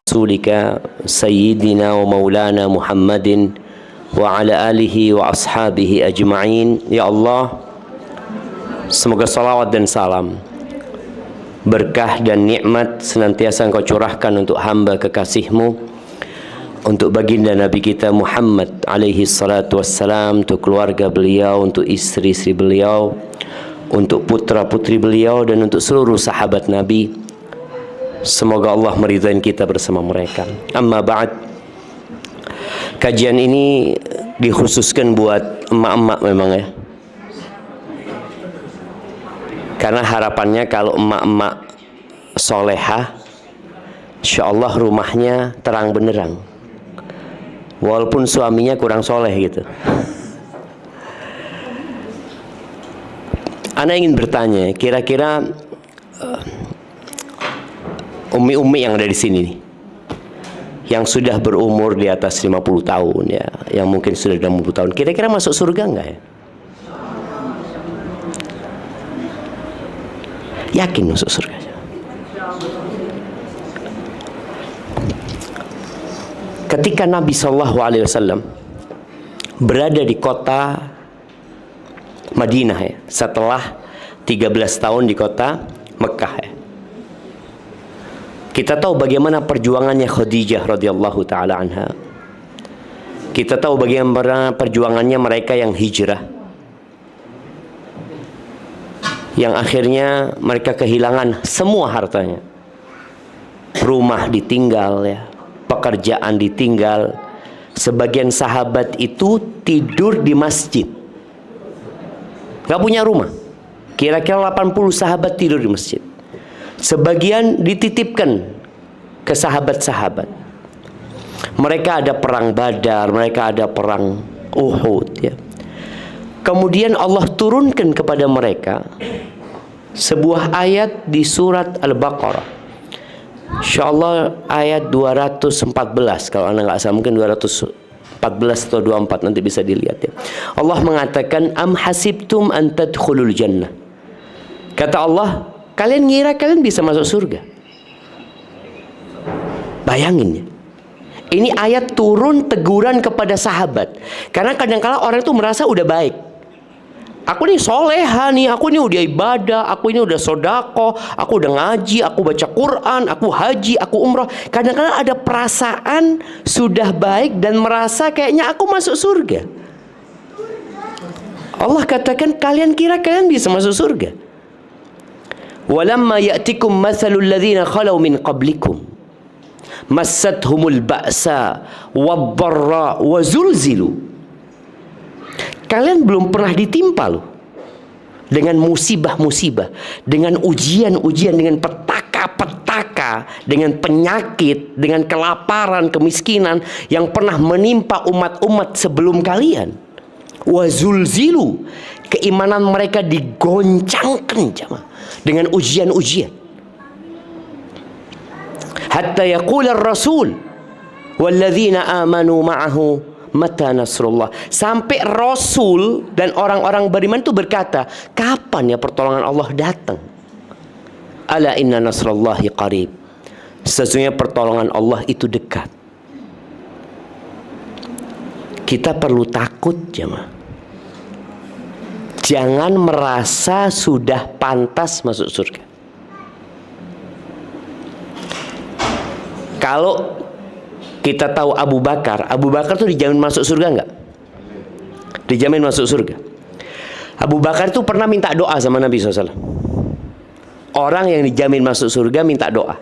رسولك سيدنا ومولانا محمد وعلى آله وأصحابه أجمعين. Ya Allah, semoga salawat dan salam, berkah dan nikmat senantiasa Engkau curahkan untuk hamba kekasih-Mu, untuk baginda Nabi kita Muhammad alaihi salatu wassalam, untuk keluarga beliau, untuk istri-istri beliau, untuk putra-putri beliau, dan untuk seluruh sahabat Nabi. Semoga Allah meridai kita bersama mereka. Amma ba'd. Kajian ini dikhususkan buat emak-emak memang ya. Karena harapannya kalau emak-emak solehah, insyaallah rumahnya terang benderang. Walaupun suaminya kurang soleh gitu. Ana ingin bertanya, kira-kira umi-umi yang ada di sini nih, yang sudah berumur di atas 50 tahun ya, yang mungkin sudah 60 tahun, kira-kira masuk surga enggak ya? Yakin masuk surga? Ketika Nabi SAW berada di kota Madinah ya, setelah 13 tahun di kota Mekah ya, kita tahu bagaimana perjuangannya Khadijah radhiyallahu taala anha. Kita tahu bagaimana perjuangannya mereka yang hijrah, yang akhirnya mereka kehilangan semua hartanya. Rumah ditinggal ya, pekerjaan ditinggal. Sebagian sahabat itu tidur di masjid, gak punya rumah. Kira-kira 80 sahabat tidur di masjid. Sebagian dititipkan ke sahabat-sahabat. Mereka ada perang Badar, mereka ada perang Uhud ya. Kemudian Allah turunkan kepada mereka sebuah ayat di surat Al-Baqarah. Insyaallah ayat 214 kalau anda nggak salah, mungkin 214 atau 24, nanti bisa dilihat ya. Allah mengatakan, am hasibtum an tadkhulul jannah. Kata Allah, kalian ngira kalian bisa masuk surga? Bayangin ya. Ini ayat turun teguran kepada sahabat. Karena kadang-kala orang itu merasa udah baik. Aku nih soleha nih, aku ini udah ibadah, aku ini udah sodako, aku udah ngaji, aku baca Quran, aku haji, aku umroh. Kadang-kadang ada perasaan sudah baik dan merasa kayaknya aku masuk surga. Allah katakan, kalian kira kalian bisa masuk surga? Walamma ya'tikum mathalul ladzina khalau min qablikum massathumul ba'sa wad-dharra wa zulzilu. Kalian belum pernah ditimpa loh dengan musibah-musibah, dengan ujian-ujian, dengan petaka-petaka, dengan penyakit, dengan kelaparan, kemiskinan yang pernah menimpa umat-umat sebelum kalian. Wa zulzilu, keimanan mereka digoncangkan jemaah dengan ujian-ujian. Hatta yaqula ar-rasul walladzina amanu ma'ahu mata nasrullah. Sampai Rasul dan orang-orang beriman itu berkata, kapan ya pertolongan Allah datang? Ala inna nasrullahi qarib. Sesungguhnya pertolongan Allah itu dekat. Kita perlu takut jemaah. Jangan merasa sudah pantas masuk surga. Kalau kita tahu Abu Bakar tuh dijamin masuk surga enggak? Dijamin masuk surga. Abu Bakar tuh pernah minta doa sama Nabi SAW. Orang yang dijamin masuk surga minta doa.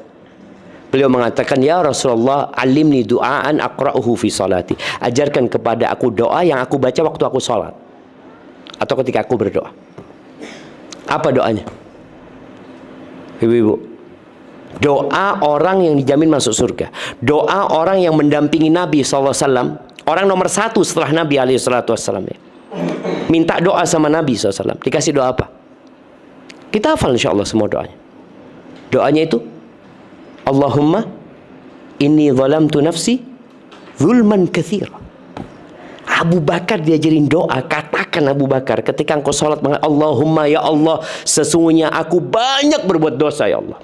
Beliau mengatakan, ya Rasulullah, alimni du'aan aqra'uhu fi salati. Ajarkan kepada aku doa yang aku baca waktu aku sholat atau ketika aku berdoa. Apa doanya? Ibu-ibu, doa orang yang dijamin masuk surga, doa orang yang mendampingi Nabi SAW, orang nomor 1 setelah Nabi SAW ya. Minta doa sama Nabi SAW, dikasih doa apa? Kita hafal insya Allah semua doanya. Doanya itu, Allahumma inni zalamtu nafsi zulman katsira. Abu Bakar diajarin doa. Katakan Abu Bakar ketika engkau sholat, Allahumma ya Allah, sesungguhnya aku banyak berbuat dosa ya Allah.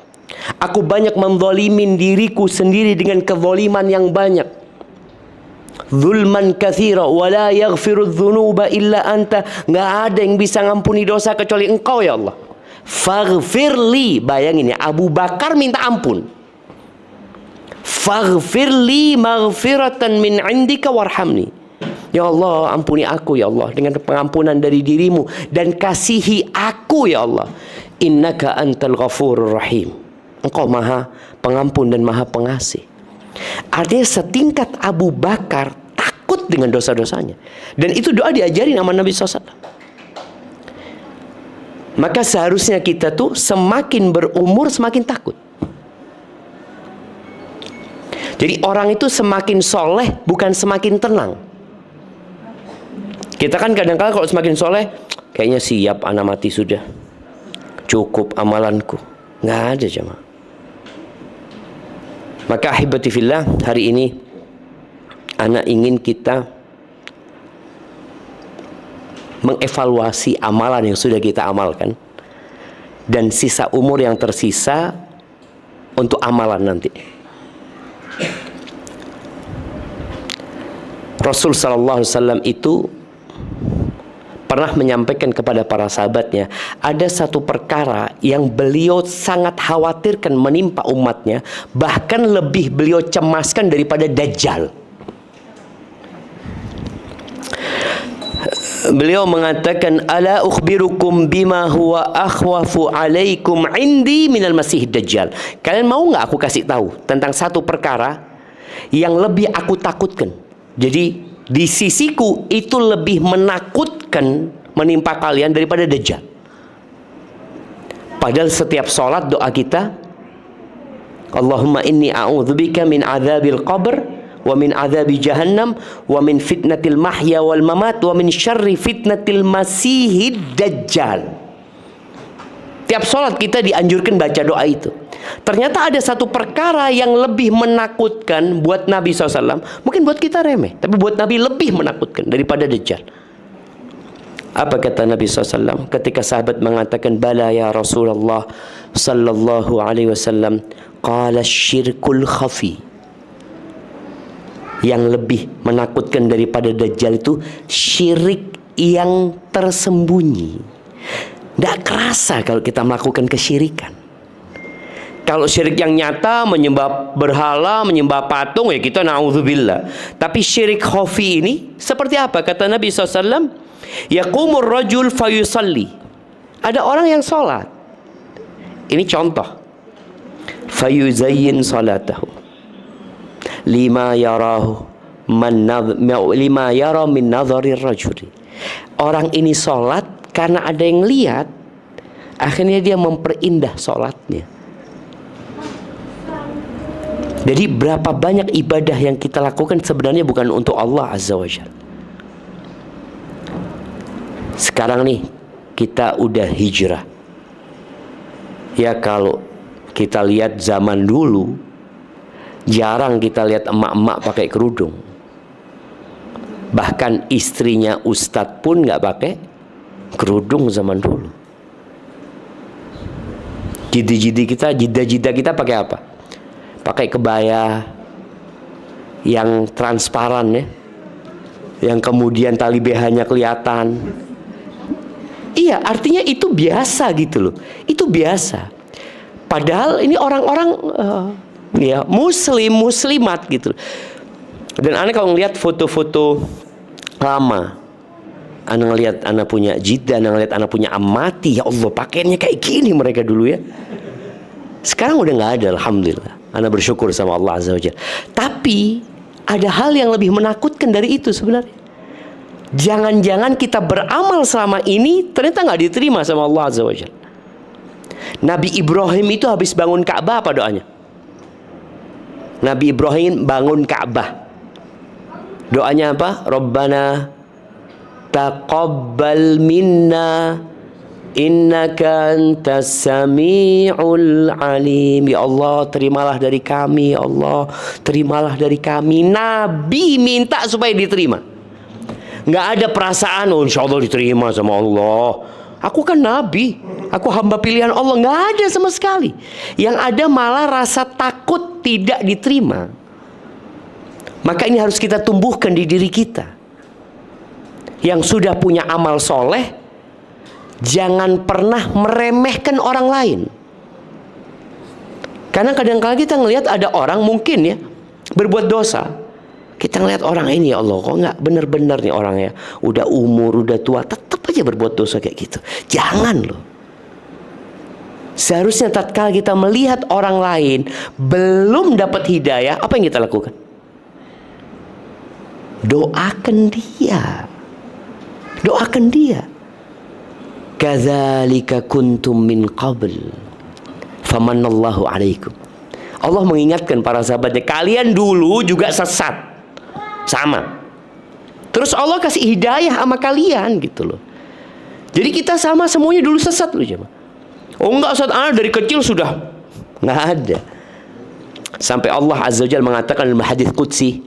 Aku banyak menzalimin diriku sendiri dengan kezaliman yang banyak. Zulman katsira wa la yaghfiru dzunuba illa anta. Enggak ada yang bisa ngampuni dosa kecuali Engkau ya Allah. Faghfirli, bayangin ya, Abu Bakar minta ampun. Faghfirli maghfiratan min indika warhamni. Ya Allah, ampuni aku ya Allah dengan pengampunan dari dirimu, dan kasihi aku ya Allah. Innaka antal ghafurur rahim. Engkau maha pengampun dan maha pengasih. Artinya setingkat Abu Bakar takut dengan dosa-dosanya. Dan itu doa diajarin sama Nabi SAW. Maka seharusnya kita tuh semakin berumur semakin takut. Jadi orang itu semakin soleh bukan semakin tenang. Kita kan kadang-kadang kalau semakin soleh, kayaknya siap anak mati sudah, cukup amalanku. Nggak ada jemaah. Maka ahibati fillah, hari ini anak ingin kita mengevaluasi amalan yang sudah kita amalkan dan sisa umur yang tersisa untuk amalan nanti. Rasul sallallahu alaihi wasallam itu pernah menyampaikan kepada para sahabatnya, ada satu perkara yang beliau sangat khawatirkan menimpa umatnya, bahkan lebih beliau cemaskan daripada Dajjal. Beliau mengatakan, ala ukhbirukum bima huwa akhwafu alaikum indi minal masih Dajjal. Kalian mau nggak aku kasih tahu tentang satu perkara yang lebih aku takutkan? Jadi di sisiku itu lebih menakutkan menimpa kalian daripada Dajjal. Padahal setiap sholat doa kita, Allahumma inni a'udzubika min adzabil qabr wa min adzabi jahannam wa min fitnatil mahya wal mamat wa min syarri fitnatil masihid dajjal. Tiap sholat kita dianjurkan baca doa itu. Ternyata ada satu perkara yang lebih menakutkan buat Nabi SAW. Mungkin buat kita remeh, tapi buat Nabi lebih menakutkan daripada Dajjal. Apa kata Nabi SAW ketika sahabat mengatakan, bala ya Rasulullah sallallahu alaihi wasallam, qala syirkul khafi. Yang lebih menakutkan daripada Dajjal itu syirik yang tersembunyi. Tidak kerasa kalau kita melakukan kesyirikan. Kalau syirik yang nyata, menyembah berhala, menyembah patung, ya kita na'udzubillah. Tapi syirik khafi ini seperti apa? Kata Nabi SAW, yaqumur rajul fayusalli. Ada orang yang sholat. Ini contoh. Fayuzayyin salatahu lima yarahu lima yara min nadharir rajuli. Orang ini sholat karena ada yang lihat, akhirnya dia memperindah sholatnya. Jadi berapa banyak ibadah yang kita lakukan sebenarnya bukan untuk Allah Azza wa Jalla. Sekarang nih kita udah hijrah. Ya kalau kita lihat zaman dulu, jarang kita lihat emak-emak pakai kerudung. Bahkan istrinya ustadz pun nggak pakai kerudung zaman dulu. Jida-jida kita pakai apa? Pakai kebaya yang transparan ya, yang kemudian tali BH-nya kelihatan. Iya, artinya itu biasa gitu loh. Itu biasa. Padahal ini orang-orang ya muslimat gitu. Dan aneh kalau ngelihat foto-foto lama, anak ngelihat anak punya jida, anak ngelihat anak punya amati, ya Allah pakaiannya kayak gini mereka dulu ya. Sekarang udah nggak ada, alhamdulillah. Anak bersyukur sama Allah Azza wa Jalla. Tapi ada hal yang lebih menakutkan dari itu sebenarnya. Jangan-jangan kita beramal selama ini ternyata nggak diterima sama Allah Azza wa Jalla. Nabi Ibrahim itu habis bangun Ka'bah apa doanya? Nabi Ibrahim bangun Ka'bah. Doanya apa? Rabbana taqabbal minna innaka antas sami'ul alim. Ya Allah, terimalah dari kami. Ya Allah, terimalah dari kami. Nabi minta supaya diterima. Nggak ada perasaan, oh insya Allah diterima sama Allah. Aku kan nabi, aku hamba pilihan Allah. Nggak ada sama sekali. Yang ada malah rasa takut tidak diterima. Maka ini harus kita tumbuhkan di diri kita. Yang sudah punya amal soleh, jangan pernah meremehkan orang lain. Karena kadang-kadang kita ngelihat ada orang mungkin ya berbuat dosa. Kita ngelihat orang ini, ya Allah, kok nggak bener-bener nih orangnya. Udah umur, udah tua, tetap aja berbuat dosa kayak gitu. Jangan loh. Seharusnya tatkala kita melihat orang lain belum dapat hidayah, apa yang kita lakukan? Doakan dia. Doakan dia. Kadzalika kuntum min qabl famanallahu alaikum. Allah mengingatkan para sahabatnya, kalian dulu juga sesat. Sama. Terus Allah kasih hidayah sama kalian gitu loh. Jadi kita sama semuanya dulu sesat loh jemaah. Oh enggak, Ustaz, ana dari kecil sudah. Nggak ada. Sampai Allah Azza wa Jalla mengatakan dalam hadis qudsi,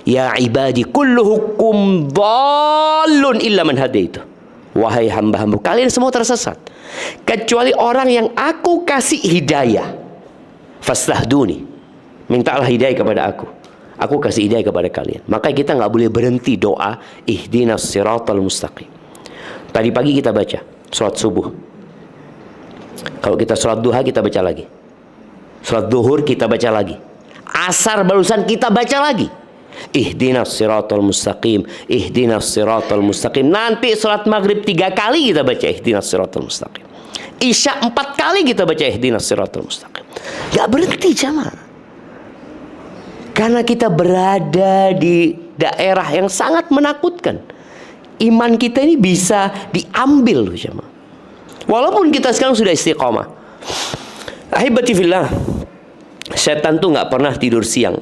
ya ibadi kulluhukum dhallun illa man hadaitu. Wahai hamba-hamba, kalian semua tersesat kecuali orang yang aku kasih hidayah. Fastahduni. Mintalah hidayah kepada aku. Aku kasih hidayah kepada kalian. Maka kita nggak boleh berhenti doa ihdinas siratal mustaqim. Tadi pagi kita baca sholat subuh. Kalau kita sholat duha kita baca lagi. Sholat duhur kita baca lagi. Asar barusan kita baca lagi. Ihdinas siratal mustaqim. Ihdinas siratal mustaqim. Nanti sholat maghrib 3 kali kita baca ihdinas siratal mustaqim. Isya 4 kali kita baca ihdinas siratal mustaqim. Gak berhenti jamaah. Karena kita berada di daerah yang sangat menakutkan. Iman kita ini bisa diambil loh jemaah. Walaupun kita sekarang sudah istiqomah. Ahibati fillah, setan tuh nggak pernah tidur siang.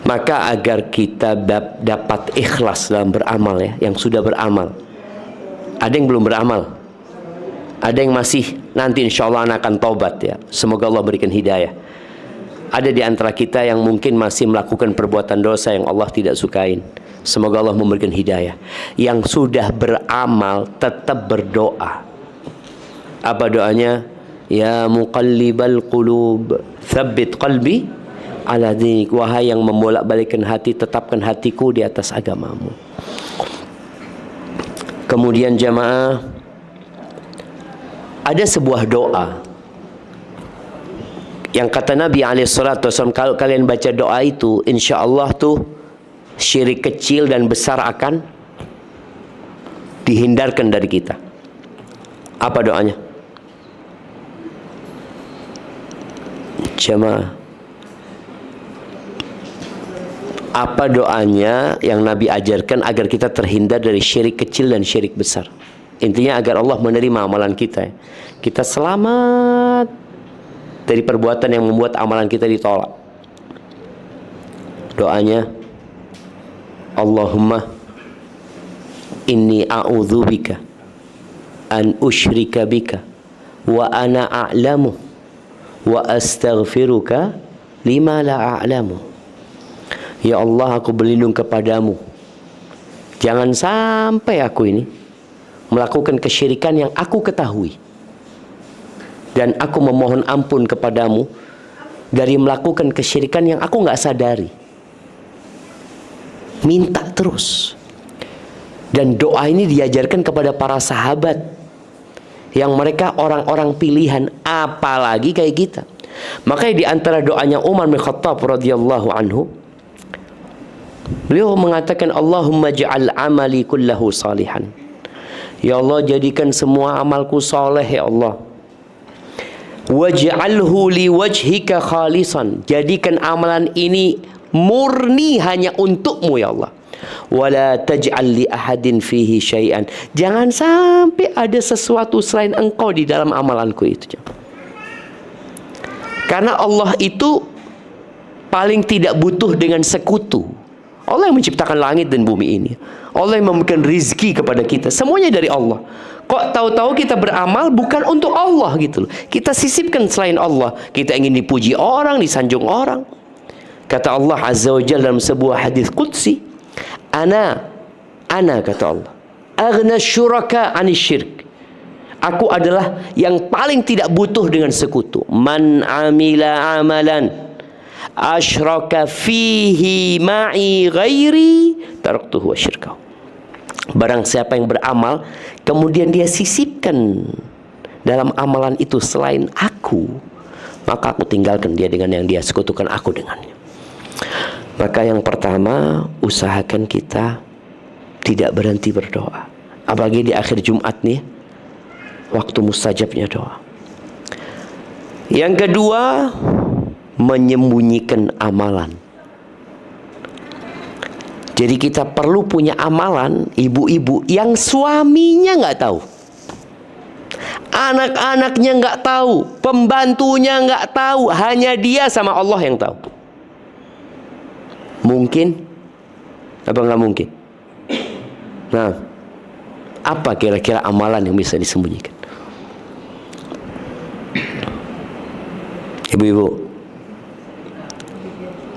Maka agar kita dapat ikhlas dalam beramal ya, yang sudah beramal. Ada yang belum beramal. Ada yang masih nanti insya Allah akan taubat ya. Semoga Allah berikan hidayah. Ada di antara kita yang mungkin masih melakukan perbuatan dosa yang Allah tidak sukain. Semoga Allah memberikan hidayah. Yang sudah beramal tetap berdoa. Apa doanya? Ya muqallibal qulub, tsabbit qalbi ala dinik. Wahai yang membolak-balikkan hati, tetapkan hatiku di atas agamamu. Kemudian jamaah, ada sebuah doa yang kata Nabi SAW, kalau kalian baca doa itu, insya Allah tuh syirik kecil dan besar akan dihindarkan dari kita. Apa doanya? Jemaah, apa doanya yang Nabi ajarkan agar kita terhindar dari syirik kecil dan syirik besar? Intinya agar Allah menerima amalan kita. Kita selamat dari perbuatan yang membuat amalan kita ditolak. Doanya, Allahumma inni a'udzubika an usyrika bika wa ana a'lamu wa astaghfiruka lima la a'lamu. Ya Allah, aku berlindung kepadamu, jangan sampai aku ini melakukan kesyirikan yang aku ketahui. Dan aku memohon ampun kepadamu dari melakukan kesyirikan yang aku nggak sadari. Minta terus. Dan doa ini diajarkan kepada para sahabat yang mereka orang-orang pilihan, apalagi kayak kita. Makanya di antara doanya Umar bin Khattab radhiyallahu anhu, beliau mengatakan, Allahumma ja'al amali kullahu salihan. Ya Allah, jadikan semua amalku soleh ya Allah. Waj'alhu liwajhika khalisan. Jadikan amalan ini murni hanya untukmu ya Allah. Wala taj'al li ahadin fihi syai'an. Jangan sampai ada sesuatu selain engkau di dalam amalanku itu. Karena Allah itu paling tidak butuh dengan sekutu. Allah yang menciptakan langit dan bumi ini. Allah yang memberikan rizki kepada kita. Semuanya dari Allah. Kok tahu-tahu kita beramal bukan untuk Allah gitu loh. Kita sisipkan selain Allah. Kita ingin dipuji orang, disanjung orang. Kata Allah Azza wa Jalla dalam sebuah hadis qudsi, Ana kata Allah, aghna syuraka 'anil syirk. Aku adalah yang paling tidak butuh dengan sekutu. Man amila amalan asyraka fihi ma'i ghairi taraktuhu wa syirkahu. Barang siapa yang beramal kemudian dia sisipkan dalam amalan itu selain aku, maka aku tinggalkan dia dengan yang dia sekutukan aku dengannya. Maka yang pertama, usahakan kita tidak berhenti berdoa. Apalagi di akhir Jumat nih, waktu mustajabnya doa. Yang kedua, menyembunyikan amalan. Jadi kita perlu punya amalan, ibu-ibu yang suaminya nggak tahu, anak-anaknya nggak tahu, pembantunya nggak tahu, hanya dia sama Allah yang tahu. Mungkin? Apa nggak mungkin? Nah, apa kira-kira amalan yang bisa disembunyikan? Ibu-ibu,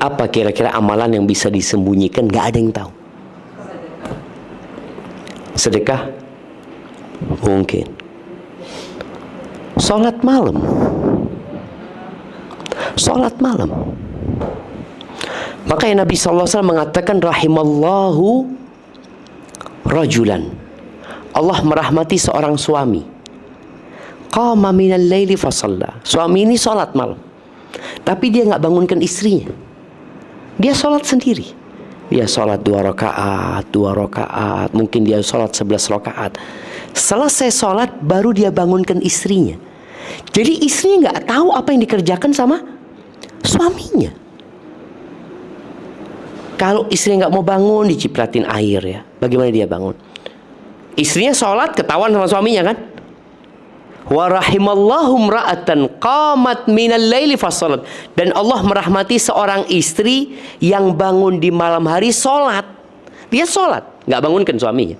apa kira-kira amalan yang bisa disembunyikan gak ada yang tahu? Sedekah? Mungkin. Sholat malam. Sholat malam. Makanya Nabi SAW mengatakan rahimallahu rajulan. Allah merahmati seorang suami. Qama minal laili fasalla. Suami ini sholat malam, tapi dia nggak bangunkan istrinya. Dia sholat sendiri. Dia sholat 2 rakaat, mungkin dia sholat 11 rakaat. Selesai sholat baru dia bangunkan istrinya. Jadi istrinya nggak tahu apa yang dikerjakan sama suaminya. Kalau istrinya nggak mau bangun, dicipratin air ya. Bagaimana dia bangun? Istrinya sholat ketahuan sama suaminya kan? Wa rahimallahu imra'atan qamat minal laili fassalat. Dan Allah merahmati seorang istri yang bangun di malam hari sholat. Dia sholat, nggak bangunkan suaminya.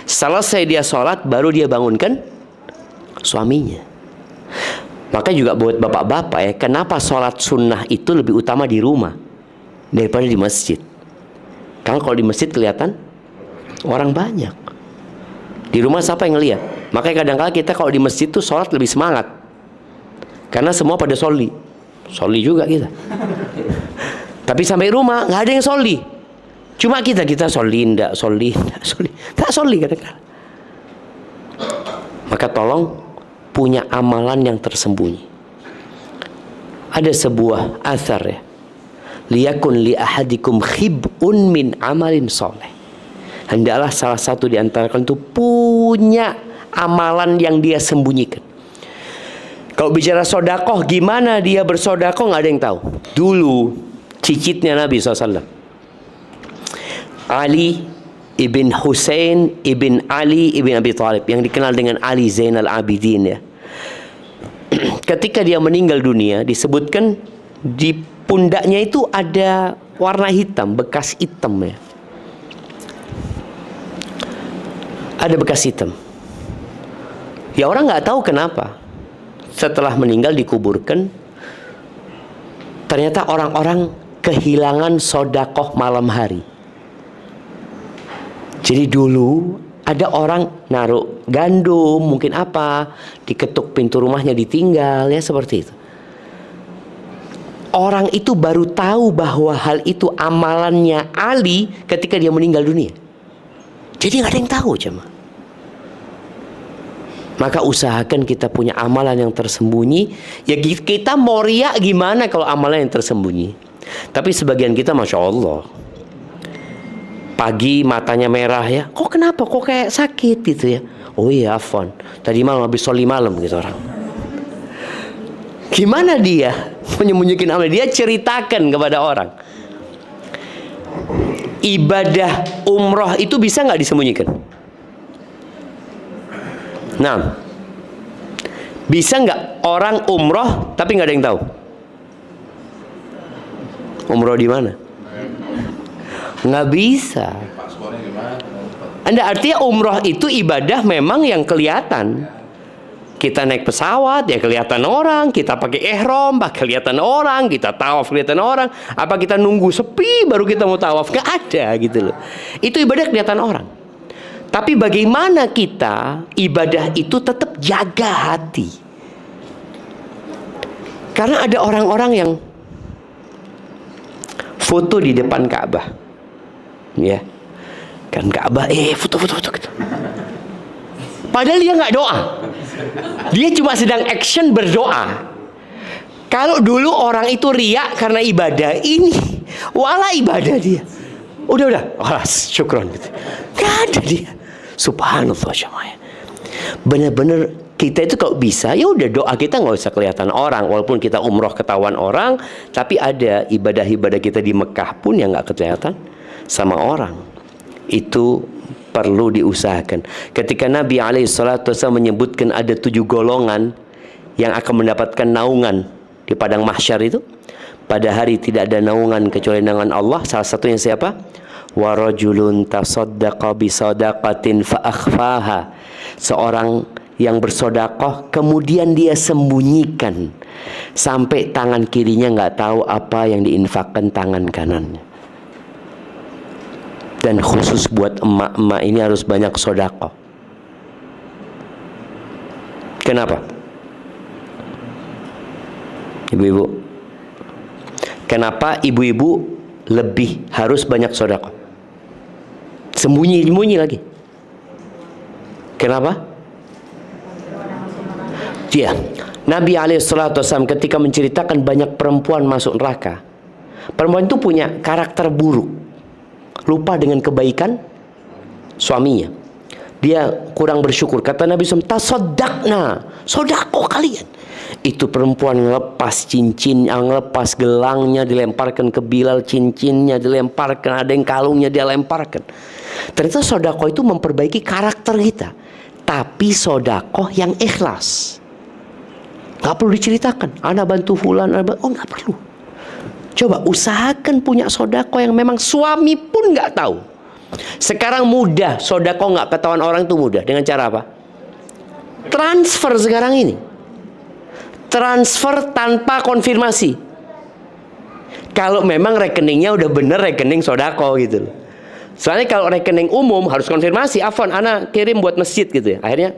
Selesai dia sholat, baru dia bangunkan suaminya. Maka juga buat bapak-bapak ya, kenapa sholat sunnah itu lebih utama di rumah daripada di masjid? Karena kalau di masjid kelihatan orang banyak. Di rumah siapa yang ngelihat? Makanya kadang-kadang kita kalau di masjid tuh sholat lebih semangat. Karena semua pada sholli. Sholli juga kita. Tapi sampai rumah nggak ada yang sholli. Cuma kita sholli, nggak sholli, nggak sholli kadang-kadang. Maka tolong punya amalan yang tersembunyi. Ada sebuah athar ya. Liyakun li ahadikum khib'un min amalin soleh. Hendaklah salah satu di antara kalian itu punya amalan yang dia sembunyikan. Kalau bicara sodakoh, gimana dia bersodakoh nggak ada yang tahu. Dulu cicitnya Nabi SAW, Ali ibn Husain ibn Ali ibn Abi Thalib, yang dikenal dengan Ali Zainal Abidin ya. Ketika dia meninggal dunia, disebutkan di pundaknya itu ada warna hitam, bekas hitam ya. Ada bekas hitam. Ya orang nggak tahu kenapa. Setelah meninggal dikuburkan, ternyata orang-orang kehilangan sodakoh malam hari. Jadi dulu ada orang naruh gandum, mungkin apa, diketuk pintu rumahnya ditinggal ya, seperti itu. Orang itu baru tahu bahwa hal itu amalannya Ali ketika dia meninggal dunia. Jadi nggak ada yang tahu jemaah. Maka usahakan kita punya amalan yang tersembunyi. Ya kita mau riak gimana kalau amalan yang tersembunyi. Tapi sebagian kita Masya Allah, pagi matanya merah ya. Kok kenapa? Kok kayak sakit gitu ya. Oh iya afwan, tadi malam habis sholi malam gitu orang. Gimana dia menyembunyikan amal? Dia ceritakan kepada orang. Ibadah umroh itu bisa nggak disembunyikan? Nah, bisa nggak orang umroh tapi nggak ada yang tahu? Umroh di mana? Nggak bisa. Anda artinya umroh itu ibadah memang yang kelihatan. Kita naik pesawat ya kelihatan orang, kita pakai ihram kelihatan orang, kita tawaf kelihatan orang. Apa kita nunggu sepi baru kita mau tawaf? Nggak ada gitu loh. Itu ibadah kelihatan orang. Tapi bagaimana kita ibadah itu tetap jaga hati? Karena ada orang-orang yang foto di depan Ka'bah, ya kan, Ka'bah, foto gitu. Padahal dia nggak doa, dia cuma sedang action berdoa. Kalau dulu orang itu riak karena ibadah, ini wala ibadah dia. Udah, syukron gitu. Gak ada dia. Subhanallah jemaah. Bener-bener kita itu kalau bisa, ya udah doa kita nggak usah kelihatan orang. Walaupun kita umroh ketahuan orang, tapi ada ibadah-ibadah kita di Mekah pun yang nggak kelihatan sama orang. Itu perlu diusahakan. Ketika Nabi SAW menyebutkan ada 7 golongan yang akan mendapatkan naungan di padang mahsyar itu, pada hari tidak ada naungan kecuali naungan Allah. Salah satunya siapa? Wa rajulun tasaddaqa bi sadaqatin fa akhfaha. Seorang yang bersedekah kemudian dia sembunyikan sampai tangan kirinya nggak tahu apa yang diinfakkan tangan kanannya. Dan khusus buat emak-emak ini harus banyak sedekah. Kenapa? Ibu-ibu, kenapa ibu-ibu lebih harus banyak sedekah? Sembunyi-sembunyi lagi. Kenapa? Ya, Nabi SAW ketika menceritakan banyak perempuan masuk neraka, perempuan itu punya karakter buruk, lupa dengan kebaikan suaminya. Dia kurang bersyukur. Kata Nabi SAW, tasaddaqna, sedekah kalian. Itu perempuan ngelepas cincin, ngelepas gelangnya, dilemparkan ke Bilal, cincinnya dilemparkan, ada yang kalungnya dia lemparkan. Ternyata sedekah itu memperbaiki karakter kita, tapi sedekah yang ikhlas. Gak perlu diceritakan, ana bantu fulan, gak perlu. Coba usahakan punya sedekah yang memang suami pun gak tahu. Sekarang mudah, sedekah gak ketahuan orang itu mudah. Dengan cara apa? Transfer sekarang ini. Transfer tanpa konfirmasi. Kalau memang rekeningnya udah bener rekening sedekah gitu loh. Soalnya kalau rekening umum harus konfirmasi, afwan ana kirim buat masjid gitu ya. Akhirnya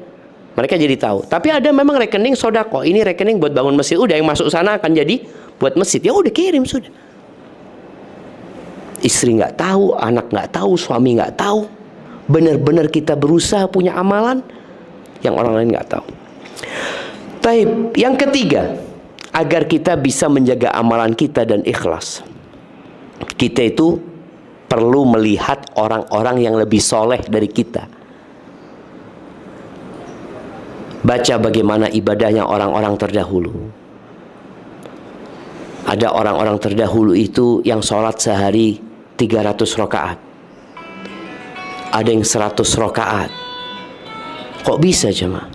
mereka jadi tahu. Tapi ada memang rekening sedekah, ini rekening buat bangun masjid. Udah yang masuk sana akan jadi buat masjid. Ya udah kirim sudah. Istri nggak tahu, anak nggak tahu, suami nggak tahu. Benar-benar kita berusaha punya amalan yang orang lain nggak tahu. Taib, yang ketiga, agar kita bisa menjaga amalan kita dan ikhlas, kita itu perlu melihat orang-orang yang lebih soleh dari kita. Baca bagaimana ibadahnya orang-orang terdahulu. Ada orang-orang terdahulu itu yang sholat sehari 300 rakaat. Ada yang 100 rakaat. Kok bisa jemaah?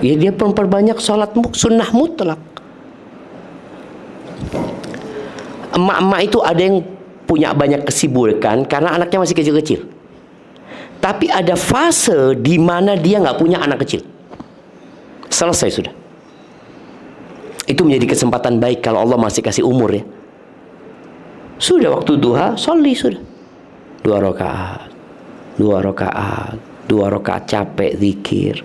Ya dia memperbanyak sholat sunnah mutlak. Emak-emak itu ada yang punya banyak kesibukan karena anaknya masih kecil-kecil. Tapi ada fase di mana dia nggak punya anak kecil. Selesai sudah. Itu menjadi kesempatan baik kalau Allah masih kasih umur ya. Sudah waktu duha, sholli sudah. 2 rakaat, 2 rakaat, 2 rakaat capek zikir.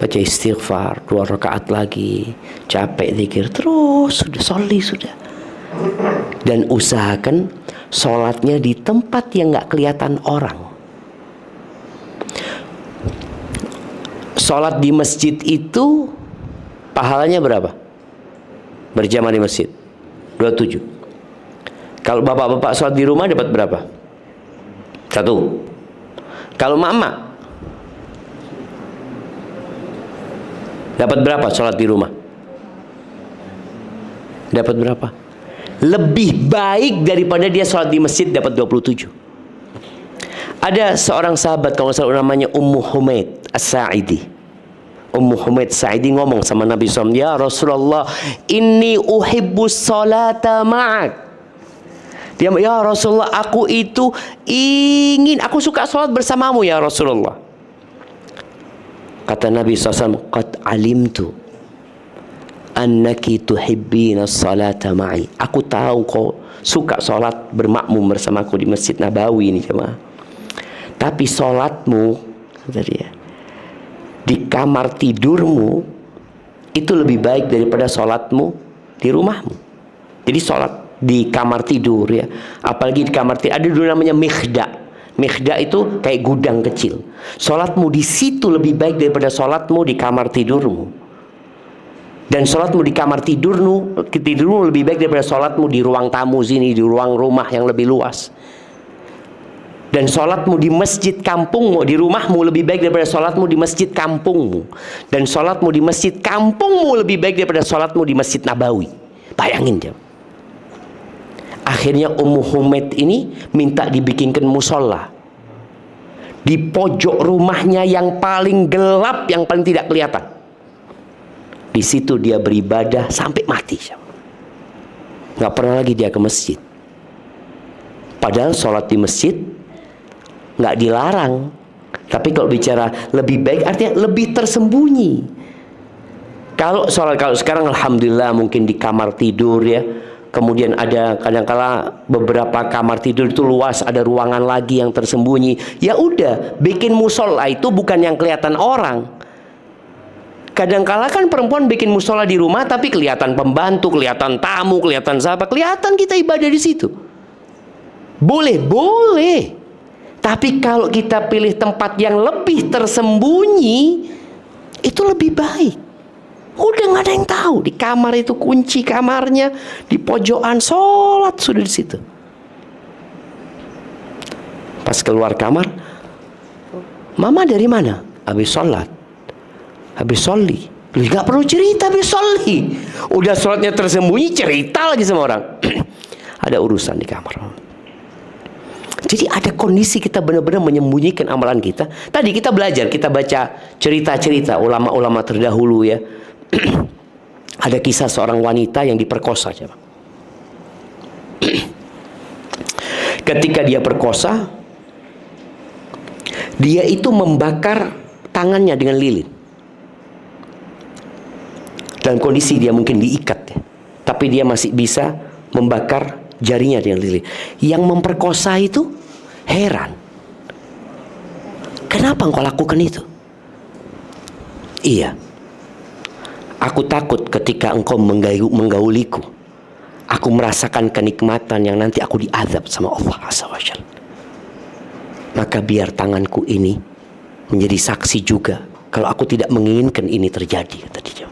Baca istighfar, 2 rakaat lagi, capek zikir, terus sudah sholli sudah. Dan usahakan sholatnya di tempat yang nggak kelihatan orang. Sholat di masjid itu pahalanya berapa? Berjamaah di masjid 27. Kalau bapak-bapak sholat di rumah dapat berapa? 1. Kalau mama dapat berapa sholat di rumah? Dapat berapa? Lebih baik daripada dia sholat di masjid dapat 27. Ada seorang sahabat kalau salah namanya Ummu Humaid As-Sa'idi. Ummu Humaid As-Sa'idi ngomong sama Nabi SAW, ya Rasulullah, inni uhibbus salata ma'ak. Dia, ya Rasulullah, aku itu ingin, aku suka sholat bersamamu ya Rasulullah. Kata Nabi SAW, qad alimtu annaki tuhibbina salata ma'i. Aku tahu kau suka sholat bermakmum bersamaku di Masjid Nabawi ini jemaah. Tapi sholatmu tadi ya, di kamar tidurmu itu lebih baik daripada sholatmu di rumahmu. Jadi sholat di kamar tidur ya, apalagi di kamar tidur, ada dulu namanya mikhda. Mikhda itu kayak gudang kecil. Sholatmu di situ lebih baik daripada sholatmu di kamar tidurmu. Dan sholatmu di kamar tidurmu lebih baik daripada sholatmu di ruang tamu sini, di ruang rumah yang lebih luas. Dan sholatmu di masjid kampungmu, di rumahmu lebih baik daripada sholatmu di masjid kampungmu. Dan sholatmu di masjid kampungmu lebih baik daripada sholatmu di Masjid Nabawi. Bayangin dia. Akhirnya Ummu Humaid ini minta dibikinkan musola di pojok rumahnya yang paling gelap, yang paling tidak kelihatan. Di situ dia beribadah sampai mati. Nggak pernah lagi dia ke masjid. Padahal sholat di masjid nggak dilarang, tapi kalau bicara lebih baik artinya lebih tersembunyi. Kalau sekarang alhamdulillah mungkin di kamar tidur ya, kemudian ada kadangkala beberapa kamar tidur itu luas, ada ruangan lagi yang tersembunyi. Ya udah, bikin musola itu bukan yang kelihatan orang. Kadangkala kan perempuan bikin musola di rumah tapi kelihatan pembantu, kelihatan tamu, kelihatan siapa, kelihatan kita ibadah di situ. Boleh. Tapi kalau kita pilih tempat yang lebih tersembunyi, itu lebih baik. Udah nggak ada yang tahu. Di kamar itu kunci kamarnya, di pojokan sholat sudah di situ. Pas keluar kamar, mama dari mana? Habis sholat, habis sholli. Nggak perlu cerita, habis sholli. Udah sholatnya tersembunyi, cerita lagi sama orang. Ada urusan di kamar. Jadi ada kondisi kita benar-benar menyembunyikan amalan kita. Tadi kita belajar, kita baca cerita-cerita ulama-ulama terdahulu ya. Ada kisah seorang wanita yang diperkosa. Ketika dia perkosa, dia itu membakar tangannya dengan lilin. Dalam kondisi dia mungkin diikat ya, tapi dia masih bisa membakar jarinya dengan lilin. Yang memperkosa itu heran, kenapa engkau lakukan itu? Iya, aku takut ketika engkau menggauliku, aku merasakan kenikmatan yang nanti aku diazab sama Allah Azza wa Jalla. Maka biar tanganku ini menjadi saksi juga kalau aku tidak menginginkan ini terjadi, kata dia.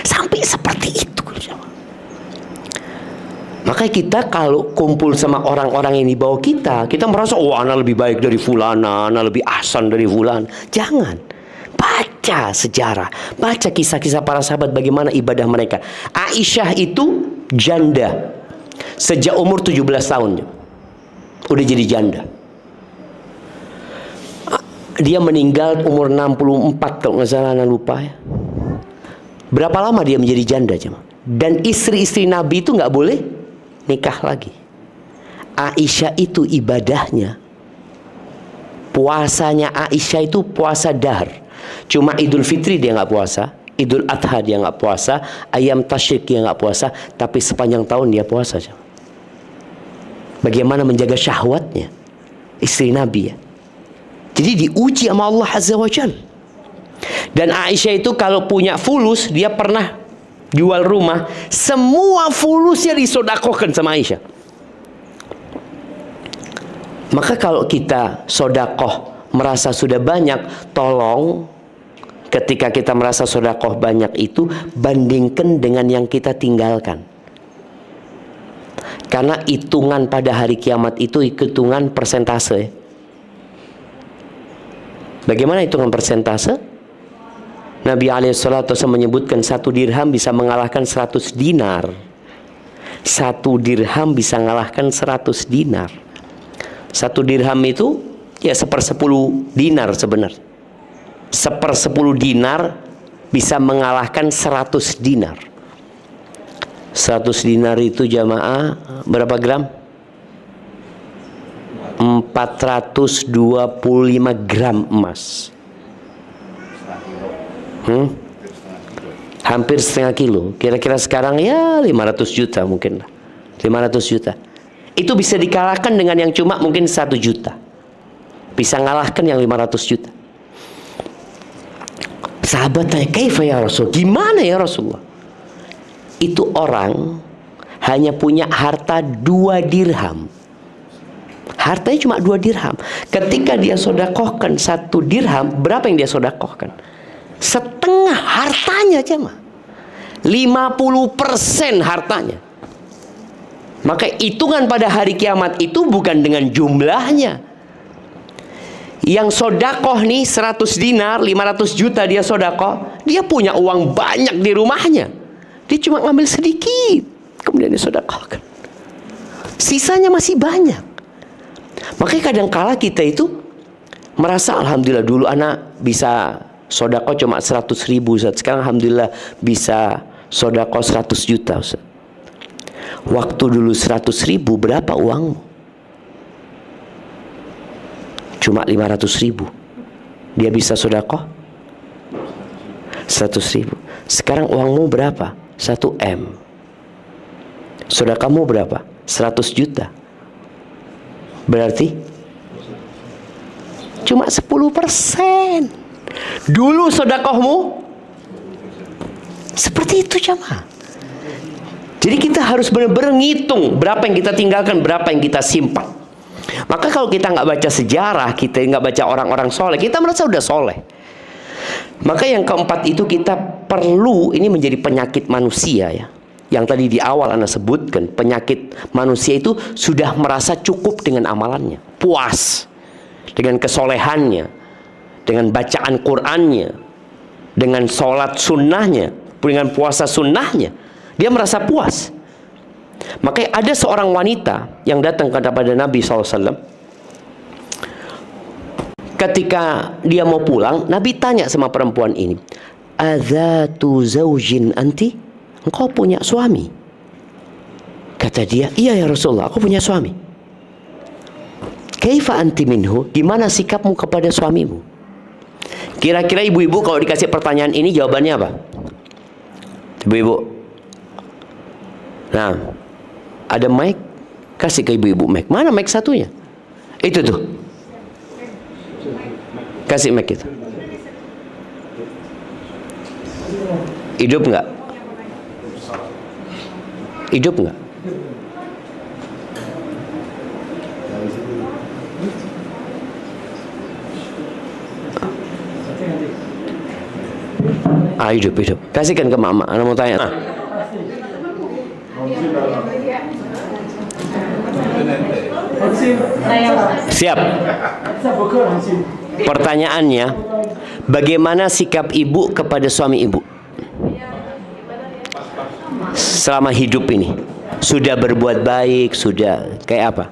Sampai seperti itu. Maka kita kalau kumpul sama orang-orang yang di bawah kita, kita merasa, oh ana lebih baik dari fulana, ana lebih ahsan dari fulan. Jangan. Baca sejarah, baca kisah-kisah para sahabat bagaimana ibadah mereka. Aisyah itu janda sejak umur 17 tahun. Udah jadi janda. Dia meninggal umur 64 kalau nggak salah, ana lupa ya. Berapa lama dia menjadi janda, jemaah? Dan istri-istri Nabi itu nggak boleh nikah lagi. Aisyah itu ibadahnya, puasanya Aisyah itu puasa dahr. Cuma Idul Fitri dia nggak puasa, Idul Adha dia nggak puasa, Ayam Tasyrik dia nggak puasa, tapi sepanjang tahun dia puasa. Bagaimana menjaga syahwatnya istri Nabi ya. Jadi diuji sama Allah Azza wa Jalla. Dan Aisyah itu kalau punya fulus, dia pernah jual rumah, semua fulusnya disodakohkan sama Aisyah. Maka kalau kita sodakoh merasa sudah banyak, tolong ketika kita merasa sodakoh banyak itu, bandingkan dengan yang kita tinggalkan. Karena hitungan pada hari kiamat itu hitungan persentase. Bagaimana hitungan persentase? Nabi SAW menyebutkan 1 dirham bisa mengalahkan 100 dinar. 1 dirham bisa mengalahkan 100 dinar. 1 dirham itu ya 1/10 dinar sebenarnya. 1/10 dinar bisa mengalahkan 100 dinar. 100 dinar itu jamaah berapa gram? 425 gram emas. Hampir setengah kilo. Kira-kira sekarang ya 500 juta mungkin lah. 500 juta. Itu bisa dikalahkan dengan yang cuma mungkin 1 juta. bisa ngalahkan yang 500 juta. Sahabat tanya, kaifa ya Rasul? Gimana ya Rasulullah? Itu orang hanya punya harta 2 dirham. Hartanya cuma 2 dirham. Ketika dia sodakohkan 1 dirham, berapa yang dia sodakohkan? Setengah hartanya cuma 50% hartanya. Maka hitungan pada hari kiamat itu bukan dengan jumlahnya. Yang sodakoh nih 100 dinar, 500 juta dia sodakoh, dia punya uang banyak di rumahnya. Dia cuma ngambil sedikit, kemudian dia sodakohkan. Sisanya masih banyak. Makanya kadang-kala kita itu merasa, alhamdulillah dulu anak bisa sodakoh cuma 100 ribu Ustaz. Sekarang alhamdulillah bisa sodakoh 100 juta Ustaz. Waktu dulu 100 ribu berapa uangmu? Cuma 500 ribu. Dia bisa sodakoh 100 ribu. Sekarang uangmu berapa? 1 M. Sodakohmu berapa? 100 juta. Berarti cuma 10%. Dulu sodakohmu seperti itu jamaah. Jadi kita harus benar-benar ngitung berapa yang kita tinggalkan, berapa yang kita simpan. Maka kalau kita nggak baca sejarah, kita nggak baca orang-orang soleh, kita merasa udah soleh. Maka yang keempat itu kita perlu, ini menjadi penyakit manusia ya. Yang tadi di awal Anda sebutkan, penyakit manusia itu sudah merasa cukup dengan amalannya, puas dengan kesolehannya, dengan bacaan Qur'annya, dengan sholat sunnahnya, dengan puasa sunnahnya, dia merasa puas. Makanya ada seorang wanita yang datang kepada Nabi SAW. Ketika dia mau pulang, Nabi tanya sama perempuan ini, "Adzatu zaujin anti?" Engkau punya suami? Kata dia, "Iya ya Rasulullah, aku punya suami." "Kaifa anti minhu?" Gimana sikapmu kepada suamimu? Kira-kira ibu-ibu kalau dikasih pertanyaan ini jawabannya apa? Ibu-ibu. Nah, ada mic, kasih ke ibu-ibu mic. Mana mic satunya? Itu tuh. Kasih mic itu. Hidup nggak? Hidup nggak? Hidup. Kasihkan ke mama. Anak mau tanya. Siap. Pertanyaannya, bagaimana sikap ibu kepada suami ibu selama hidup ini? Sudah berbuat baik, sudah kayak apa?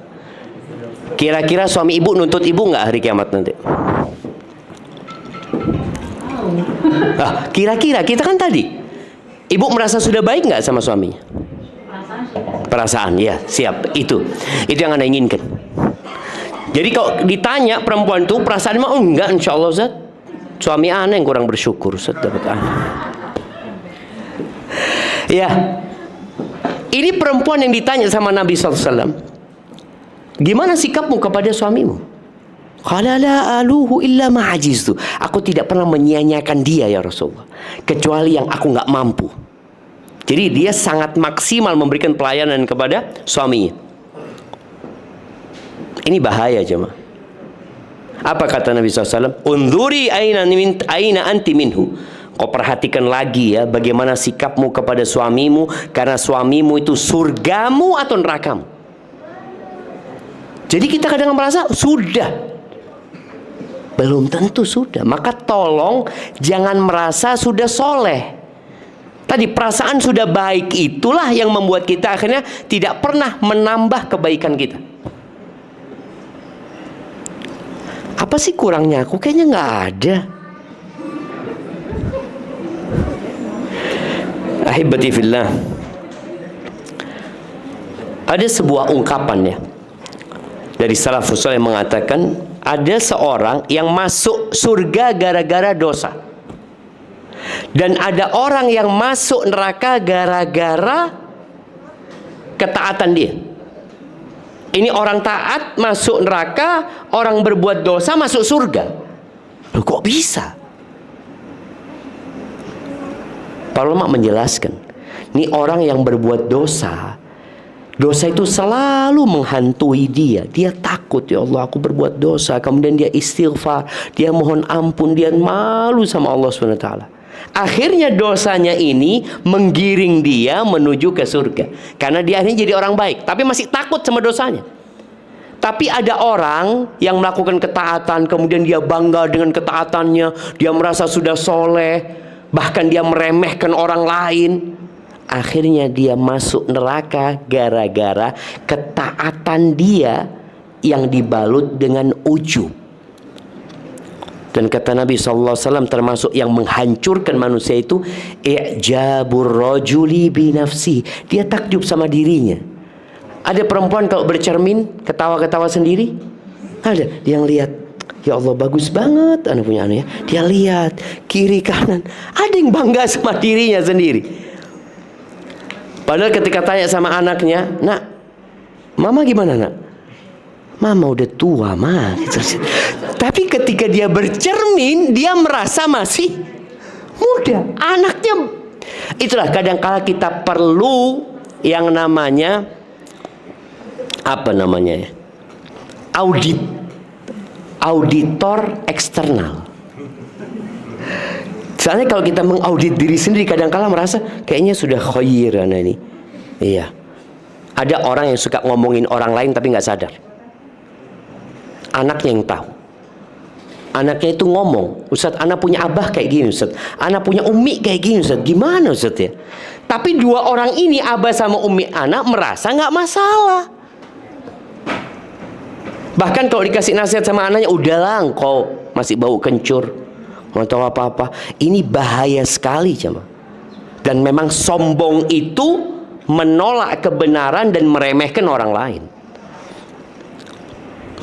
Kira-kira suami ibu nuntut ibu nggak hari kiamat nanti? Kira-kira kita kan tadi, ibu merasa sudah baik nggak sama suaminya? Perasaan, ya, siap. Itu yang Anda inginkan. Jadi kalau ditanya perempuan itu perasaan mah enggak, insya Allah Ustaz. Suami aneh yang kurang bersyukur Ustaz dapat anak. Ya, ini perempuan yang ditanya sama Nabi SAW, gimana sikapmu kepada suamimu? Qala la aluhu illa ma'ajiztu. Aku tidak pernah menyia-nyiakan dia ya Rasulullah, kecuali yang aku nggak mampu. Jadi dia sangat maksimal memberikan pelayanan kepada suaminya. Ini bahaya jemaah. Apa kata Nabi SAW? Unduri aina anti minhu. Kau perhatikan lagi ya, bagaimana sikapmu kepada suamimu, karena suamimu itu surgamu atau nerakamu. Jadi kita kadang merasa sudah, belum tentu sudah. Maka tolong jangan merasa sudah soleh. Tadi perasaan sudah baik itulah yang membuat kita akhirnya tidak pernah menambah kebaikan kita. Apa sih kurangnya aku? Kayaknya nggak ada. Ahibati fillah. Ada sebuah ungkapan ya dari salafus saleh yang mengatakan ada seorang yang masuk surga gara-gara dosa, dan ada orang yang masuk neraka gara-gara ketaatan dia. Ini orang taat masuk neraka, orang berbuat dosa masuk surga. Loh, kok bisa? Para ulama menjelaskan, ini orang yang berbuat dosa, dosa itu selalu menghantui dia. Dia takut, ya Allah aku berbuat dosa. Kemudian dia istighfar, dia mohon ampun, dia malu sama Allah SWT. Akhirnya dosanya ini menggiring dia menuju ke surga. Karena dia akhirnya jadi orang baik, tapi masih takut sama dosanya. Tapi ada orang yang melakukan ketaatan, kemudian dia bangga dengan ketaatannya, dia merasa sudah soleh, bahkan dia meremehkan orang lain. Akhirnya dia masuk neraka gara-gara ketaatan dia yang dibalut dengan ujub. Dan kata Nabi SAW, termasuk yang menghancurkan manusia itu i'jabur rajuli binafsi. Dia takjub sama dirinya. Ada perempuan kalau bercermin ketawa-ketawa sendiri, ada yang lihat, ya Allah bagus banget anak punya anak ya. Dia lihat kiri kanan, ada yang bangga sama dirinya sendiri. Padahal ketika tanya sama anaknya, nak, mama gimana nak? Mama udah tua mah. Tapi ketika dia bercermin, dia merasa masih muda. Anaknya, itulah kadang-kala kita perlu yang namanya apa namanya ya? Auditor eksternal. Soalnya kalau kita mengaudit diri sendiri, kadang-kala merasa kayaknya sudah khair anak ini. Iya. Ada orang yang suka ngomongin orang lain tapi nggak sadar. Anaknya yang tahu. Anaknya itu ngomong, Ustaz, anak punya abah kayak gini Ustaz, anak punya umi kayak gini Ustaz. Gimana Ustaz ya? Tapi dua orang ini, abah sama umi anak, merasa nggak masalah. Bahkan kalau dikasih nasihat sama anaknya, udahlah engkau masih bau kencur, nggak tahu apa-apa. Ini bahaya sekali jemaah. Dan memang sombong itu menolak kebenaran dan meremehkan orang lain.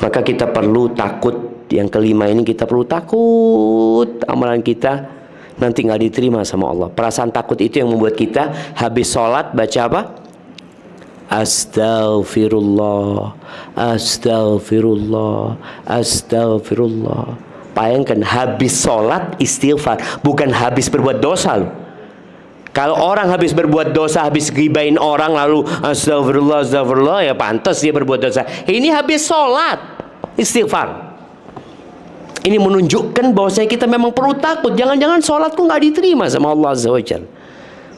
Maka kita perlu takut. Yang kelima ini, kita perlu takut amalan kita nanti nggak diterima sama Allah. Perasaan takut itu yang membuat kita habis sholat baca apa? Astaghfirullah, astaghfirullah, astaghfirullah. Bayangkan habis sholat istighfar, bukan habis berbuat dosa loh. Kalau orang habis berbuat dosa, habis gibain orang lalu astagfirullah, astagfirullah, ya pantas dia berbuat dosa. Ini habis sholat istighfar. Ini menunjukkan bahwasanya kita memang perlu takut. Jangan-jangan sholatku nggak diterima sama Allah Azza wa Jalla.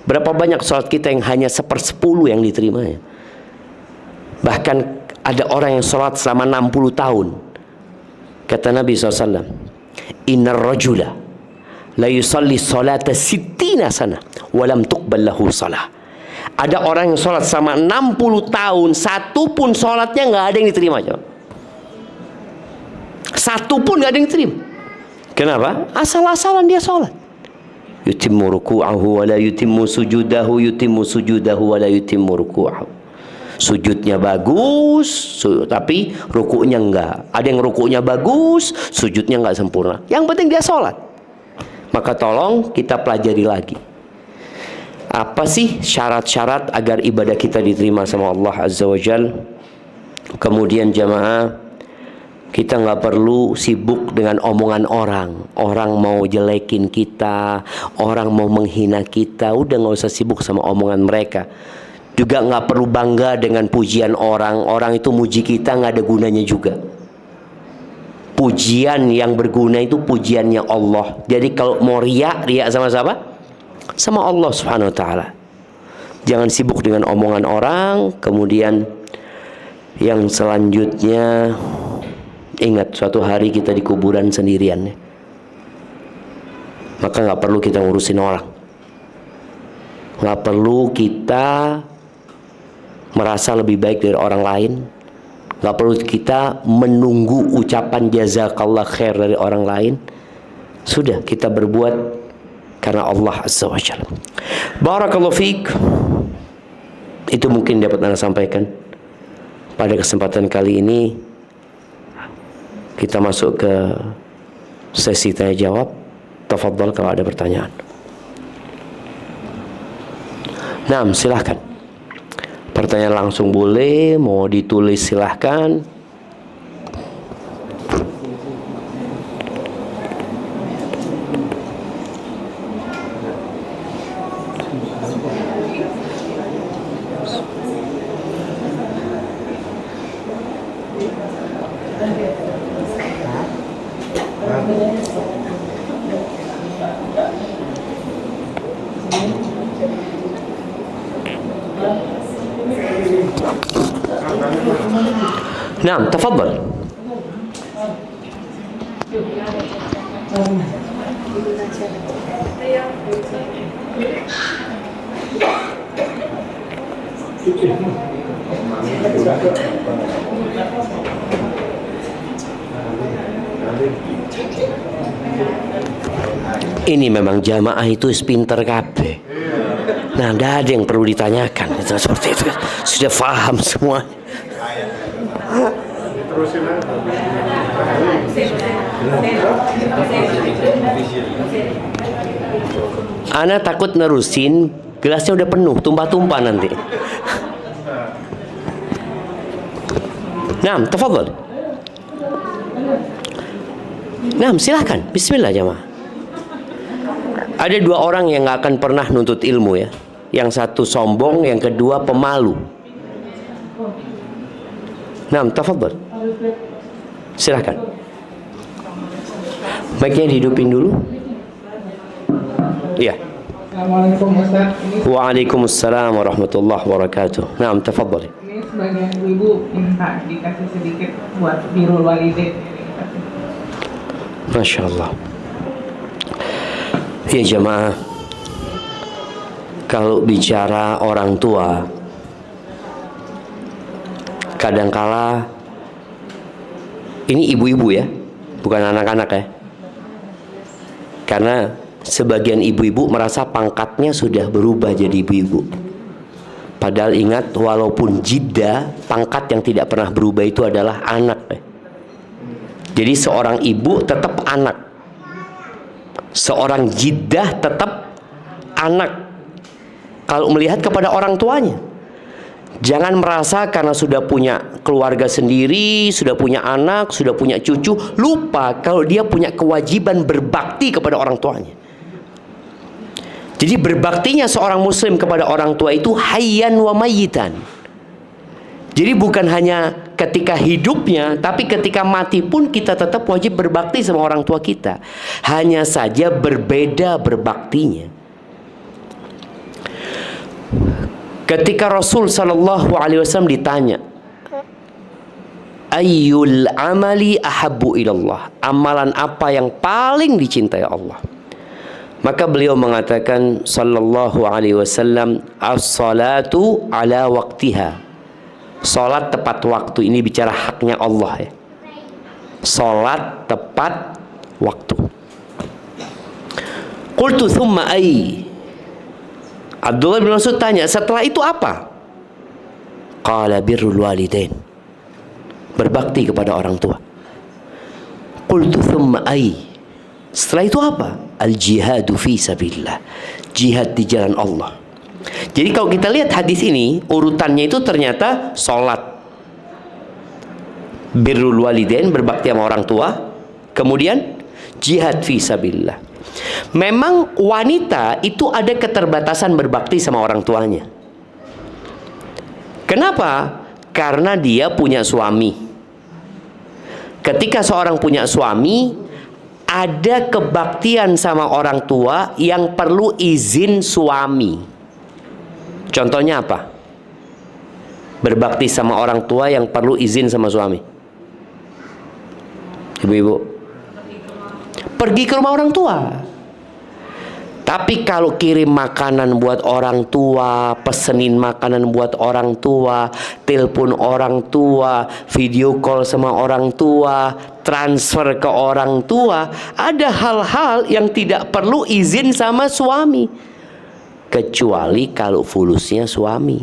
Berapa banyak sholat kita yang hanya 1/10 yang diterimanya. Bahkan ada orang yang sholat selama 60 tahun. Kata Nabi SAW, Innar rajula la yusalli salata sittina sana walam tuqbal lahu salah. Ada orang yang sholat selama 60 tahun, satu pun sholatnya nggak ada yang diterima. Satu pun nggak ada yang diterima. Kenapa? Asal-asalan dia sholat. Yutimmu ruku'ahu wa la yutimmu sujudahu, yutimmu sujudahu wa la yutimmu ruku'ahu. Sujudnya bagus, tapi ruku'nya enggak. Ada yang ruku'nya bagus, sujudnya enggak sempurna. Yang penting dia sholat. Maka tolong kita pelajari lagi. Apa sih syarat-syarat agar ibadah kita diterima sama Allah Azza wa Jal? Kemudian jamaah, kita nggak perlu sibuk dengan omongan orang. Orang mau jelekin kita, orang mau menghina kita, udah nggak usah sibuk sama omongan mereka. Juga nggak perlu bangga dengan pujian orang. Orang itu muji kita nggak ada gunanya juga. Pujian yang berguna itu pujiannya Allah. Jadi kalau mau riak sama siapa? Sama Allah Subhanahu Wa Taala. Jangan sibuk dengan omongan orang. Kemudian yang selanjutnya, ingat suatu hari kita di kuburan sendirian, maka nggak perlu kita ngurusin orang, nggak perlu kita merasa lebih baik dari orang lain, nggak perlu kita menunggu ucapan jazakallah khair dari orang lain. Sudah, kita berbuat karena Allah Azza wa Jalla. Barakallahu fiik. Itu mungkin dapat Anda sampaikan pada kesempatan kali ini. Kita masuk ke sesi tanya jawab. Tafadhal kalau ada pertanyaan. Naam, silahkan. Pertanyaan langsung boleh, mau ditulis silahkan. Naam, tafadhal. Ini memang jamaah itu pinter kabeh. Nah, tidak ada yang perlu ditanyakan. Itu seperti itu sudah paham semua. Ana takut nerusin, gelasnya udah penuh, tumpah-tumpah nanti. Naam, tafadhal. Naam, silakan. Bismillah jamaah. Ada dua orang yang nggak akan pernah nuntut ilmu ya. Yang satu sombong, yang kedua pemalu. Naam, tafadhal. Silakan. Mic-nya dihidupin dulu. Iya. Assalamualaikum Ustaz. Waalaikumsalam warahmatullahi wabarakatuh. Naam, tafadhal. Ini sebagian ibu minta dikasih sedikit buat birrul walidain. Masya Allah. Ya jemaah, kalau bicara orang tua, kadangkala ini ibu-ibu ya, bukan anak-anak ya. Karena sebagian ibu-ibu merasa pangkatnya sudah berubah jadi ibu-ibu. Padahal ingat, walaupun jiddah, pangkat yang tidak pernah berubah itu adalah anak ya. Jadi seorang ibu tetap anak, seorang jiddah tetap anak kalau melihat kepada orang tuanya. Jangan merasa karena sudah punya keluarga sendiri, sudah punya anak, sudah punya cucu, lupa kalau dia punya kewajiban berbakti kepada orang tuanya. Jadi berbaktinya seorang muslim kepada orang tua itu hayyan wa mayyitan. Jadi bukan hanya ketika hidupnya, tapi ketika mati pun kita tetap wajib berbakti sama orang tua kita. Hanya saja berbeda berbaktinya. Ketika Rasul sallallahu alaihi wasallam ditanya, ayyul amali ahabbu ilallah, amalan apa yang paling dicintai Allah? Maka beliau mengatakan sallallahu alaihi wasallam, as-salatu ala waqtiha. Salat tepat waktu. Ini bicara haknya Allah ya. Salat tepat waktu. Qultu thumma ay. Abdullah bin Mas'ud tanya, setelah itu apa? Qala birrul walidain. Berbakti kepada orang tua. Qultu thumma ay. Setelah itu apa? Al jihadu fi sabilillah. Jihad di jalan Allah. Jadi kalau kita lihat hadis ini, urutannya itu ternyata sholat, birrul walidain, berbakti sama orang tua, kemudian jihad fi sabilillah. Memang wanita itu ada keterbatasan berbakti sama orang tuanya. Kenapa? Karena dia punya suami. Ketika seorang punya suami, ada kebaktian sama orang tua yang perlu izin suami. Contohnya apa? Berbakti sama orang tua yang perlu izin sama suami. Ibu-ibu, pergi ke rumah orang tua. Tapi kalau kirim makanan buat orang tua, pesenin makanan buat orang tua, telepon orang tua, video call sama orang tua, transfer ke orang tua, ada hal-hal yang tidak perlu izin sama suami. Kecuali kalau fulusnya suami.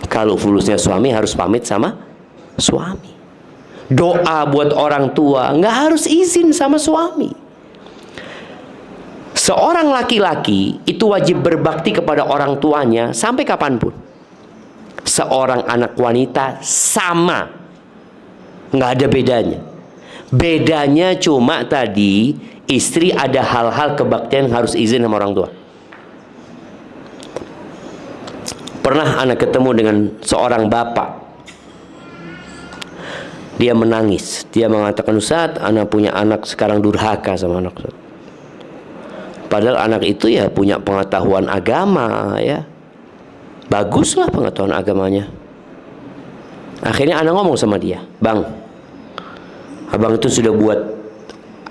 Kalau fulusnya suami harus pamit sama suami. Doa buat orang tua nggak harus izin sama suami. Seorang laki-laki itu wajib berbakti kepada orang tuanya sampai kapanpun. seorang anak wanita sama, nggak ada bedanya. Bedanya cuma tadi istri ada hal-hal kebaktian harus izin sama orang tua. Pernah anak ketemu dengan seorang bapak. Dia menangis. Dia mengatakan, Ustaz, anak punya anak sekarang durhaka sama anak. Padahal anak itu ya punya pengetahuan agama, ya. Baguslah pengetahuan agamanya. Akhirnya anak ngomong sama dia, Bang, abang itu sudah buat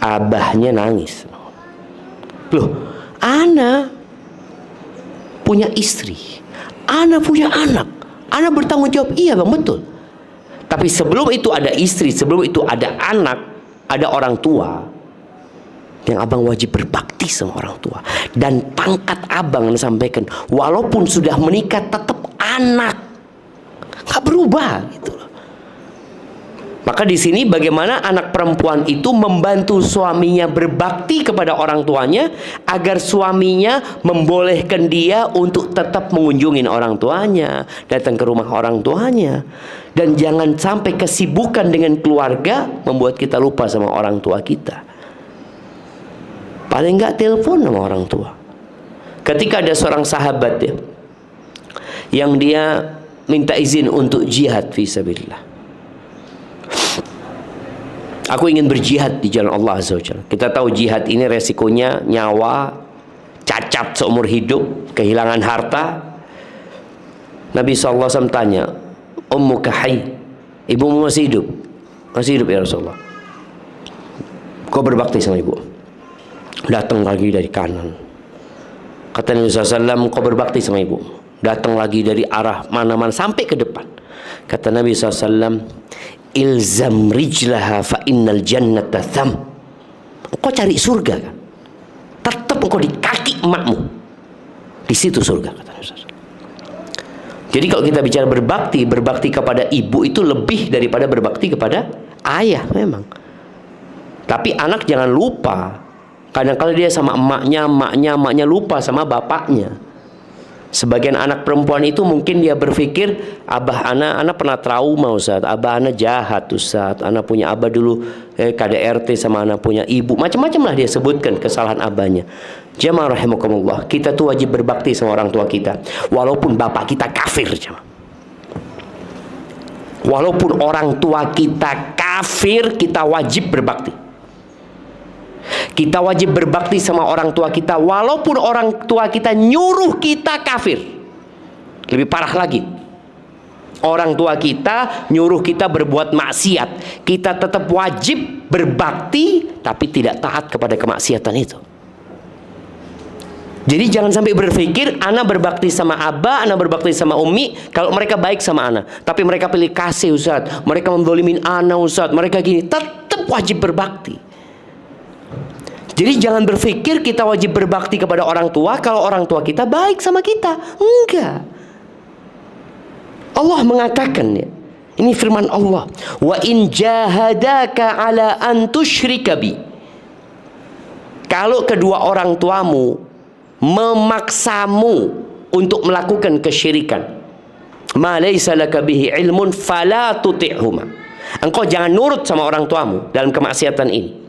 abahnya nangis. Loh, anak punya istri, anak punya anak, anak bertanggung jawab. Iya bang, betul. Tapi sebelum itu ada istri, sebelum itu ada anak, ada orang tua, yang abang wajib berbakti sama orang tua. Dan pangkat abang yang sampaikan, walaupun sudah menikah tetap anak, nggak berubah gitu loh. Maka di sini bagaimana anak perempuan itu membantu suaminya berbakti kepada orang tuanya agar suaminya membolehkan dia untuk tetap mengunjungi orang tuanya, datang ke rumah orang tuanya. Dan jangan sampai kesibukan dengan keluarga membuat kita lupa sama orang tua kita. Paling nggak telepon sama orang tua. Ketika ada seorang sahabat ya, yang dia minta izin untuk jihad fisabilillah. Aku ingin berjihad di jalan Allah Azza wa Jalla. Kita tahu jihad ini resikonya nyawa, cacat seumur hidup, kehilangan harta. Nabi SAW tanya, Ummuka hayy, ibumu masih hidup? Masih hidup ya Rasulullah. Kau berbakti sama ibu. Datang lagi dari kanan. Kata Nabi SAW, kau berbakti sama ibu. Datang lagi dari arah mana-mana sampai ke depan. Kata Nabi SAW, ilzam rijlaha fa innal jannata tham. Engkau cari surga kan? Tetap engkau di kaki emakmu. Di situ surga, kata Nabi SAW. Jadi kalau kita bicara berbakti, berbakti kepada ibu itu lebih daripada berbakti kepada ayah memang. Tapi anak jangan lupa. Kadang-kadang dia sama emaknya lupa sama bapaknya. Sebagian anak perempuan itu mungkin dia berpikir, abah anak pernah trauma Ustaz, abah anak jahat Ustaz, anak punya abah dulu KDRT sama anak punya ibu, macam-macam lah dia sebutkan kesalahan abahnya. Jamaah rahimakumullah, kita tuh wajib berbakti sama orang tua kita, walaupun bapak kita kafir. Walaupun orang tua kita kafir, kita wajib berbakti. Kita wajib berbakti sama orang tua kita walaupun orang tua kita nyuruh kita kafir. Lebih parah lagi, orang tua kita nyuruh kita berbuat maksiat, kita tetap wajib berbakti tapi tidak taat kepada kemaksiatan itu. Jadi jangan sampai berpikir anak berbakti sama abah, anak berbakti sama umi kalau mereka baik sama anak, tapi mereka pilih kasih Ustaz, mereka menzalimin anak Ustaz, mereka gini. Tetap wajib berbakti. Jadi jangan berpikir kita wajib berbakti kepada orang tua kalau orang tua kita baik sama kita. Enggak. Allah mengatakan ya, ini firman Allah, wa in jahadaka ala an tusyrika bi. Kalau kedua orang tuamu memaksamu untuk melakukan kesyirikan, ma laysa laka bihi ilmun fala tuti'huma. Engkau jangan nurut sama orang tuamu dalam kemaksiatan ini.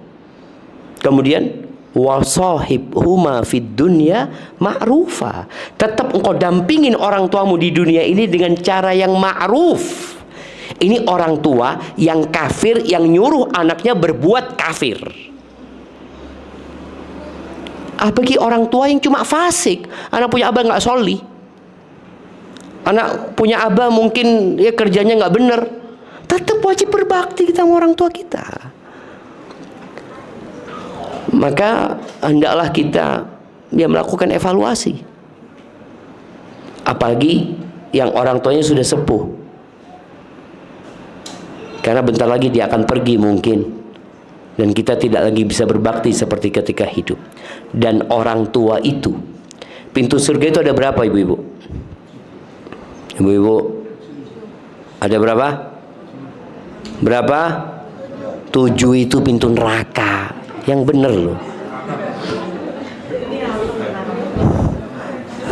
Kemudian wasahibhuma fid dunya ma'rufa. Tetap engkau dampingin orang tuamu di dunia ini dengan cara yang ma'ruf. Ini orang tua yang kafir yang nyuruh anaknya berbuat kafir. Bagi orang tua yang cuma fasik, anak punya abah nggak sholih, anak punya abah mungkin ya kerjanya nggak bener, tetap wajib berbakti kita sama orang tua kita. Maka hendaklah kita melakukan evaluasi. Apalagi yang orang tuanya sudah sepuh. Karena bentar lagi dia akan pergi mungkin. Dan kita tidak lagi bisa berbakti seperti ketika hidup. Dan orang tua itu, pintu surga itu ada berapa ibu-ibu? Ibu-ibu, ada berapa? Berapa? 7 itu pintu neraka. Yang bener loh.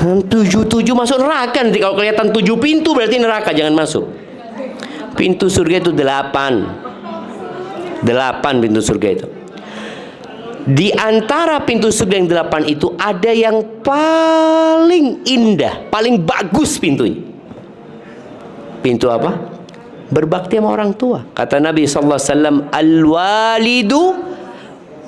7 masuk neraka nanti. Kalau kelihatan 7 pintu berarti neraka, jangan masuk. Pintu surga itu 8 pintu surga itu. Di antara pintu surga yang 8 itu ada yang paling indah, paling bagus pintunya. Pintu apa? Berbakti sama orang tua. Kata Nabi SAW, al-walidu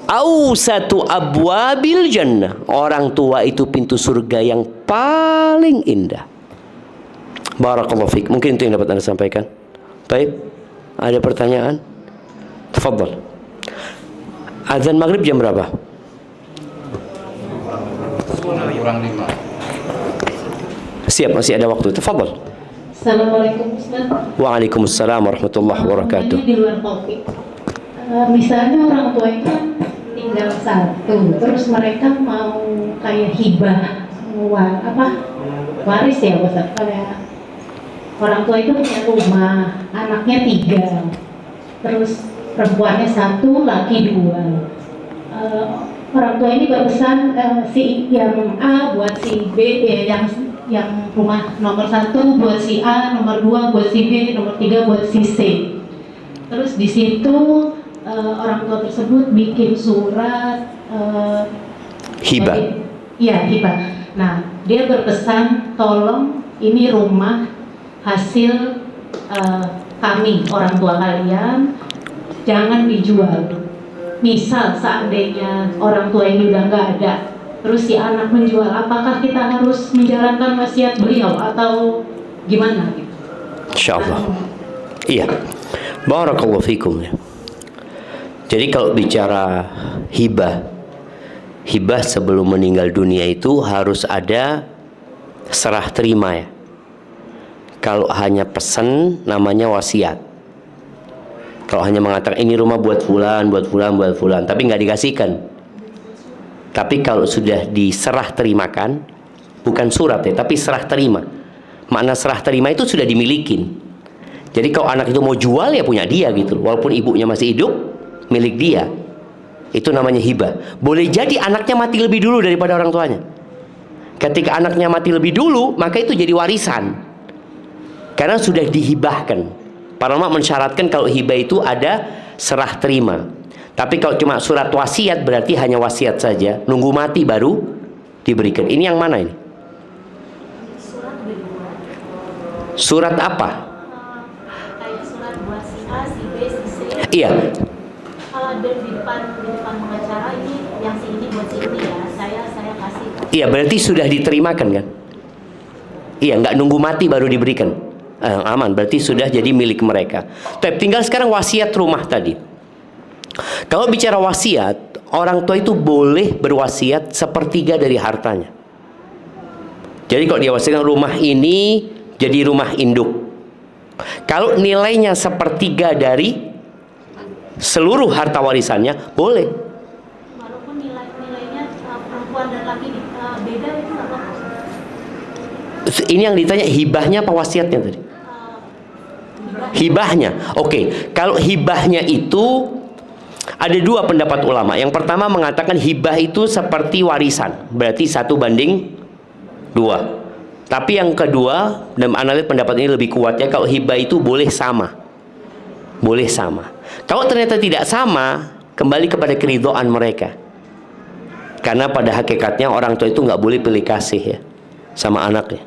awsatu abwabil jannah. Orang tua itu pintu surga yang paling indah. Barakallahu fiik. Mungkin itu yang dapat Anda sampaikan. Baik, ada pertanyaan? Tafadhal. Azan maghrib jam berapa? Kurang 5. Siap, masih ada waktu. Tafadhal. Assalamualaikum Ustaz. Waalaikumsalam warahmatullahi wabarakatuh. Di luar topik. Misalnya orang tua itu kan tinggal satu, terus mereka mau kayak hibah, waris ya Ustaz. Kayak orang tua itu punya rumah, anaknya 3, terus perempuannya 1, laki 2. Orang tua ini berpesan si yang A buat si B, yang rumah nomor 1 buat si A, nomor 2 buat si B, nomor 3 buat si C. Terus di situ orang tua tersebut bikin surat Hibah. Iya, hibah. Nah, dia berpesan tolong ini rumah hasil kami, orang tua kalian, jangan dijual. Misal seandainya orang tua ini udah nggak ada, terus si anak menjual, apakah kita harus menjalankan wasiat beliau atau gimana? Insyaallah. Iya. Barakallahu fikum. Jadi kalau bicara hibah sebelum meninggal dunia itu harus ada serah terima ya. Kalau hanya pesan namanya wasiat. Kalau hanya mengatakan ini rumah buat fulan, tapi nggak dikasihkan. Tapi kalau sudah diserah terimakan, bukan surat ya, tapi serah terima. Makna serah terima itu sudah dimilikin. Jadi kalau anak itu mau jual ya punya dia gitu. Walaupun ibunya masih hidup, milik dia. Itu namanya hibah. Boleh jadi anaknya mati lebih dulu daripada orang tuanya. Ketika anaknya mati lebih dulu, maka itu jadi warisan. Karena sudah dihibahkan. Para ulama mensyaratkan kalau hibah itu ada serah terima. Tapi kalau cuma surat wasiat berarti hanya wasiat saja. Nunggu mati baru diberikan. Ini yang mana ini? Surat apa? Kayak surat buat si A, si B, si C. Iya. Kalau di depan pengacara ini yang si ini buat si ini ya, saya kasih. Iya, berarti sudah diterimakan kan? Iya, nggak nunggu mati baru diberikan. Aman, berarti sudah jadi milik mereka. Tapi tinggal sekarang wasiat rumah tadi. Kalau bicara wasiat, orang tua itu boleh berwasiat 1/3 dari hartanya. Jadi kalau dia wasiatkan rumah ini jadi rumah induk. Kalau nilainya 1/3 dari seluruh harta warisannya, boleh. Walaupun nilainya perempuan dan laki beda itu nggak apa-apa. Ini yang ditanya hibahnya apa wasiatnya tadi? Hibahnya. Oke, kalau hibahnya itu ada 2 pendapat ulama. Yang pertama mengatakan hibah itu seperti warisan, berarti 1/2. Tapi yang kedua, dan analis pendapat ini lebih kuat ya, kalau hibah itu boleh sama. Boleh sama. Kalau ternyata tidak sama, kembali kepada keridhaan mereka. Karena pada hakikatnya orang tua itu nggak boleh pilih kasih ya sama anaknya.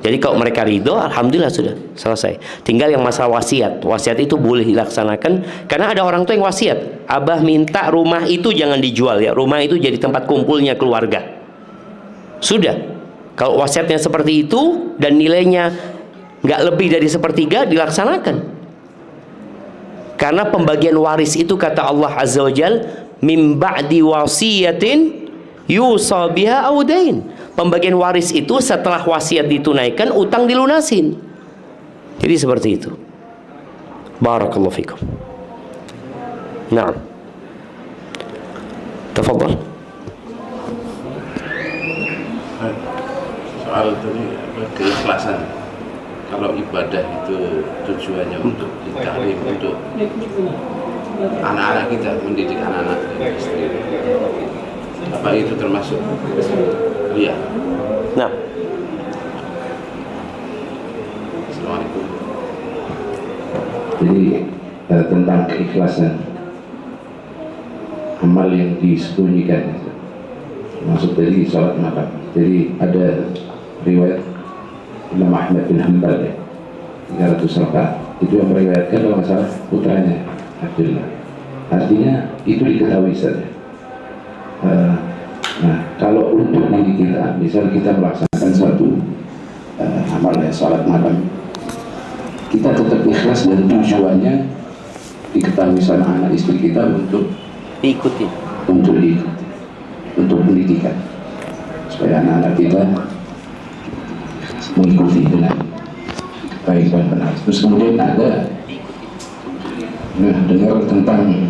Jadi kalau mereka ridho, alhamdulillah sudah selesai. Tinggal yang masalah wasiat. Wasiat itu boleh dilaksanakan karena ada orang tua yang wasiat. Abah minta rumah itu jangan dijual ya. Rumah itu jadi tempat kumpulnya keluarga. Sudah. Kalau wasiatnya seperti itu dan nilainya nggak lebih dari 1/3 dilaksanakan. Karena pembagian waris itu kata Allah Azza wa Jal, mim ba'di wasiyatin yusa biha aw dain. Pembagian waris itu setelah wasiat ditunaikan, utang dilunasin. Jadi seperti itu. Barakallahu fikum. Naam. Tafadhal. Soal tadi keikhlasan. Kalau ibadah itu tujuannya untuk ditalim, untuk anak-anak kita, mendidik anak-anak kita sendiri. Apa itu termasuk Iya. Nah, Assalamualaikum. Jadi tentang keikhlasan amal yang disembunyikan, maksud dari sholat malam. Jadi ada riwayat Imam Ahmad bin Hanbal ya, 300 rakaat itu yang meriwayatkan kalau masalah putranya Abdullah. Artinya itu diketahui saja. Nah, kalau untuk diri kita, misal kita melaksanakan suatu amal ya, sholat malam, kita tetap ikhlas dan tujuannya diketahui sama anak istri kita untuk diikuti. Untuk pendidikan, supaya anak-anak kita mengikuti dengan baik dan benar. Terus kemudian ada dengar tentang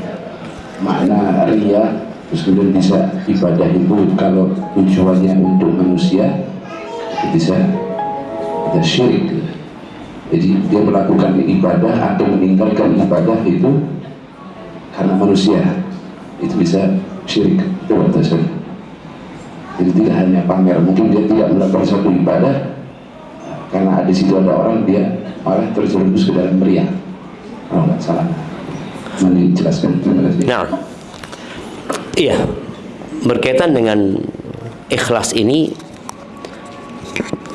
makna riya, terus kemudian bisa ibadah itu kalau tujuannya untuk manusia bisa syirik. Jadi dia melakukan ibadah atau meninggalkan ibadah itu karena manusia, itu bisa syirik. Itu batasnya. Jadi tidak hanya pamer, mungkin dia tidak melakukan suatu ibadah karena di situ ada orang, dia malah terjerumus ke dalam riya. Kalau nggak salah, mari jelaskan. Terima kasih. Nah, iya, berkaitan dengan ikhlas ini,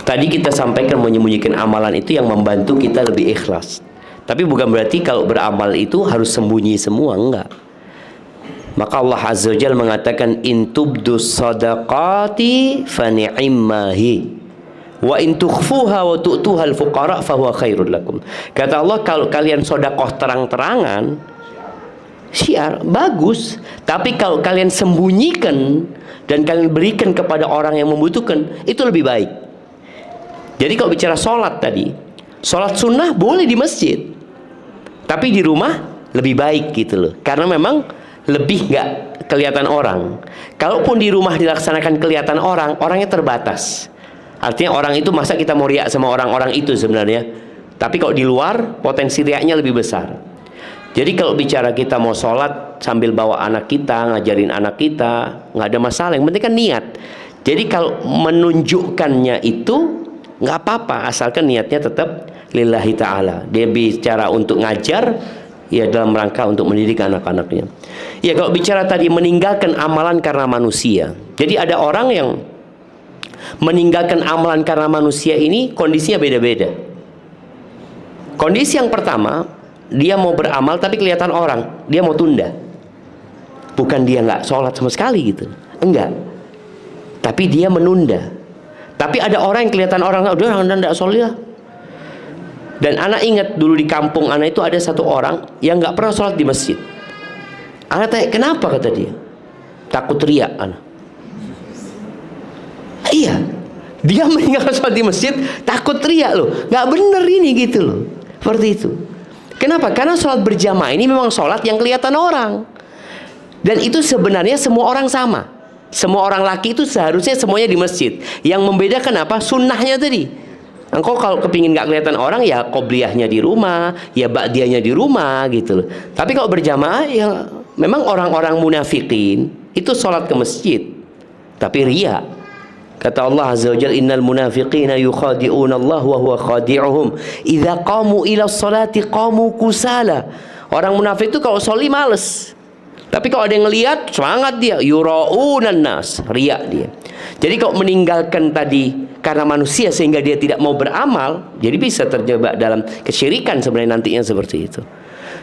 tadi kita sampaikan menyembunyikan amalan itu yang membantu kita lebih ikhlas. Tapi bukan berarti kalau beramal itu harus sembunyi semua, enggak. Maka Allah Azza wa Jalla mengatakan in tubdus sadaqati fa ni'immahi wa in tukhfuha wa tu'tuha al-fuqara fa huwa khairul lakum. Kata Allah, kalau kalian sedekah terang-terangan, syiar bagus, tapi kalau kalian sembunyikan dan kalian berikan kepada orang yang membutuhkan, itu lebih baik. Jadi kalau bicara sholat tadi, sholat sunnah boleh di masjid, tapi di rumah lebih baik gitu loh, karena memang lebih nggak kelihatan orang. Kalaupun di rumah dilaksanakan kelihatan orang, orangnya terbatas. Artinya orang itu, masa kita mau riak sama orang-orang itu sebenarnya. Tapi kalau di luar, potensi riaknya lebih besar. Jadi kalau bicara kita mau sholat sambil bawa anak kita, ngajarin anak kita, nggak ada masalah. Yang penting kan niat. Jadi kalau menunjukkannya itu nggak apa-apa, asalkan niatnya tetap lillahi ta'ala. Dia bicara untuk ngajar, ya dalam rangka untuk mendidik anak-anaknya. Ya kalau bicara tadi meninggalkan amalan karena manusia. Jadi ada orang yang meninggalkan amalan karena manusia ini kondisinya beda-beda. Kondisi yang pertama, dia mau beramal tapi kelihatan orang, dia mau tunda. Bukan dia nggak sholat sama sekali gitu, enggak. Tapi dia menunda. Tapi ada orang yang kelihatan orang, udah nggak sholat. Dan anak ingat dulu di kampung anak itu ada satu orang yang nggak pernah sholat di masjid. Anak tanya, kenapa? Kata dia, takut riak anak. Iya, dia meninggalkan sholat di masjid takut riak loh, nggak bener ini gitu loh, seperti itu. Kenapa? Karena sholat berjamaah ini memang sholat yang kelihatan orang, dan itu sebenarnya semua orang sama. Semua orang laki itu seharusnya semuanya di masjid. Yang membedakan apa? Sunnahnya tadi. Engkau kalau kepingin nggak kelihatan orang, ya qobliyahnya di rumah, ya ba'diyahnya di rumah gitu loh. Tapi kalau berjamaah, ya memang orang-orang munafikin itu sholat ke masjid tapi riya. Kata Allah Azza wa Jalla, innal munafiqina yukhadi'una Allah wa huwa khadi'uhum idza qamu ila sholati qamu kusala. Orang munafik itu kalau sholi males, tapi kalau ada yang ngelihat semangat dia, yura'unan nas, riya dia. Jadi kalau meninggalkan tadi karena manusia sehingga dia tidak mau beramal, jadi bisa terjebak dalam kesyirikan sebenarnya nantinya seperti itu.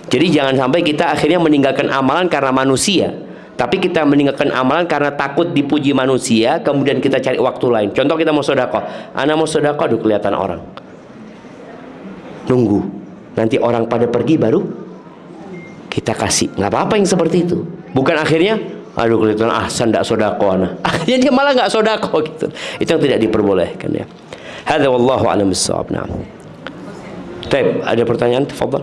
Jadi jangan sampai kita akhirnya meninggalkan amalan karena manusia, tapi kita meninggalkan amalan karena takut dipuji manusia, kemudian kita cari waktu lain. Contoh kita mau sedekah, anak mau sedekah, aduh kelihatan orang, nunggu nanti orang pada pergi baru kita kasih. Nggak apa-apa yang seperti itu. Bukan akhirnya, aduh kelihatan ahsan nggak sedekah anak, akhirnya dia malah nggak sedekah gitu. Itu yang tidak diperbolehkan ya. Hadza wallahu a'lam bissawab. Nah, baik, ada pertanyaan? Tafadhal.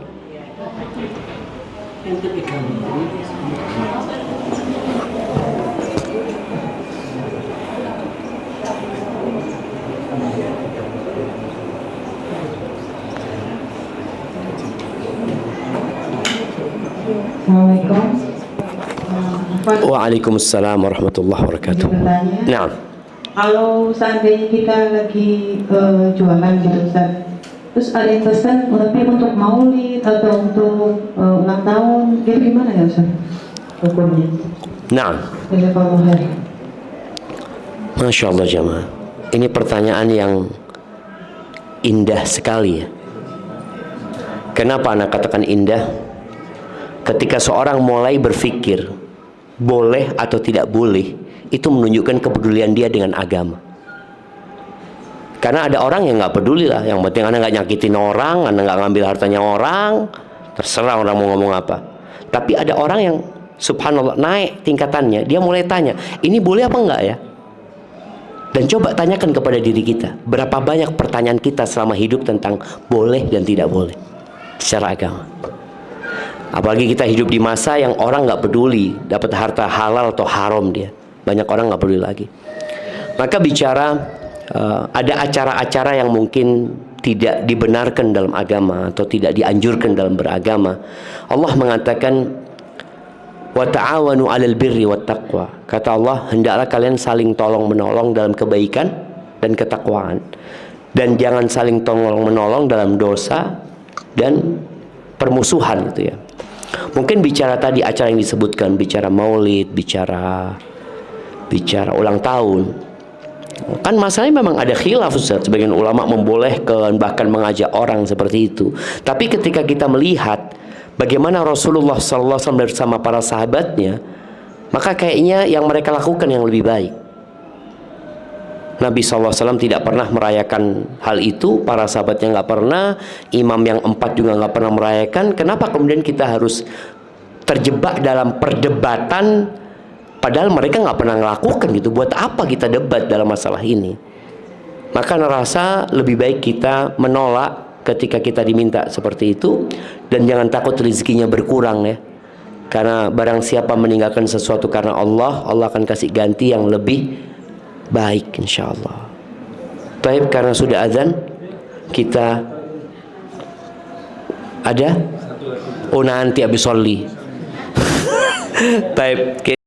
Assalamualaikum. Waalaikumsalam warahmatullahi wabarakatuh. Bertanya, Nah, kalau seandainya kita lagi jualan gitu Ustaz, terus ada yang pesan tapi untuk maulid atau untuk ulang tahun, gitu gimana ya Ustaz hukumnya? Nah, Masya Allah jamaah, ini pertanyaan yang indah sekali ya. Kenapa anak katakan indah? Ketika seorang mulai berpikir boleh atau tidak boleh, itu menunjukkan kepedulian dia dengan agama. Karena ada orang yang nggak peduli lah, yang penting anda nggak nyakitin orang, anda nggak ngambil hartanya orang, terserah orang mau ngomong apa. Tapi ada orang yang subhanallah naik tingkatannya, dia mulai tanya, ini boleh apa enggak ya? Dan coba tanyakan kepada diri kita, berapa banyak pertanyaan kita selama hidup tentang boleh dan tidak boleh secara agama. Apalagi kita hidup di masa yang orang nggak peduli dapat harta halal atau haram dia, banyak orang nggak peduli lagi. Maka bicara ada acara-acara yang mungkin tidak dibenarkan dalam agama atau tidak dianjurkan dalam beragama. Allah mengatakan wa ta'awanu 'alal birri wat taqwa. Kata Allah, hendaklah kalian saling tolong menolong dalam kebaikan dan ketakwaan, dan jangan saling tolong menolong dalam dosa dan permusuhan gitu ya. Mungkin bicara tadi acara yang disebutkan, bicara maulid, bicara ulang tahun, kan masalahnya memang ada khilaf Ustaz. Sebagian ulama membolehkan, bahkan mengajak orang seperti itu. Tapi ketika kita melihat bagaimana Rasulullah SAW bersama para sahabatnya, maka kayaknya yang mereka lakukan yang lebih baik. Nabi SAW tidak pernah merayakan hal itu, para sahabatnya nggak pernah, imam yang 4 juga nggak pernah merayakan. Kenapa kemudian kita harus terjebak dalam perdebatan, padahal mereka nggak pernah melakukan gitu? Buat apa kita debat dalam masalah ini? Maka ngerasa lebih baik kita menolak ketika kita diminta seperti itu, dan jangan takut rezekinya berkurang ya. Karena barang siapa meninggalkan sesuatu karena Allah, Allah akan kasih ganti yang lebih baik insyaallah. Baik, karena sudah azan, kita ada? Oh nanti habis sholli. Baik.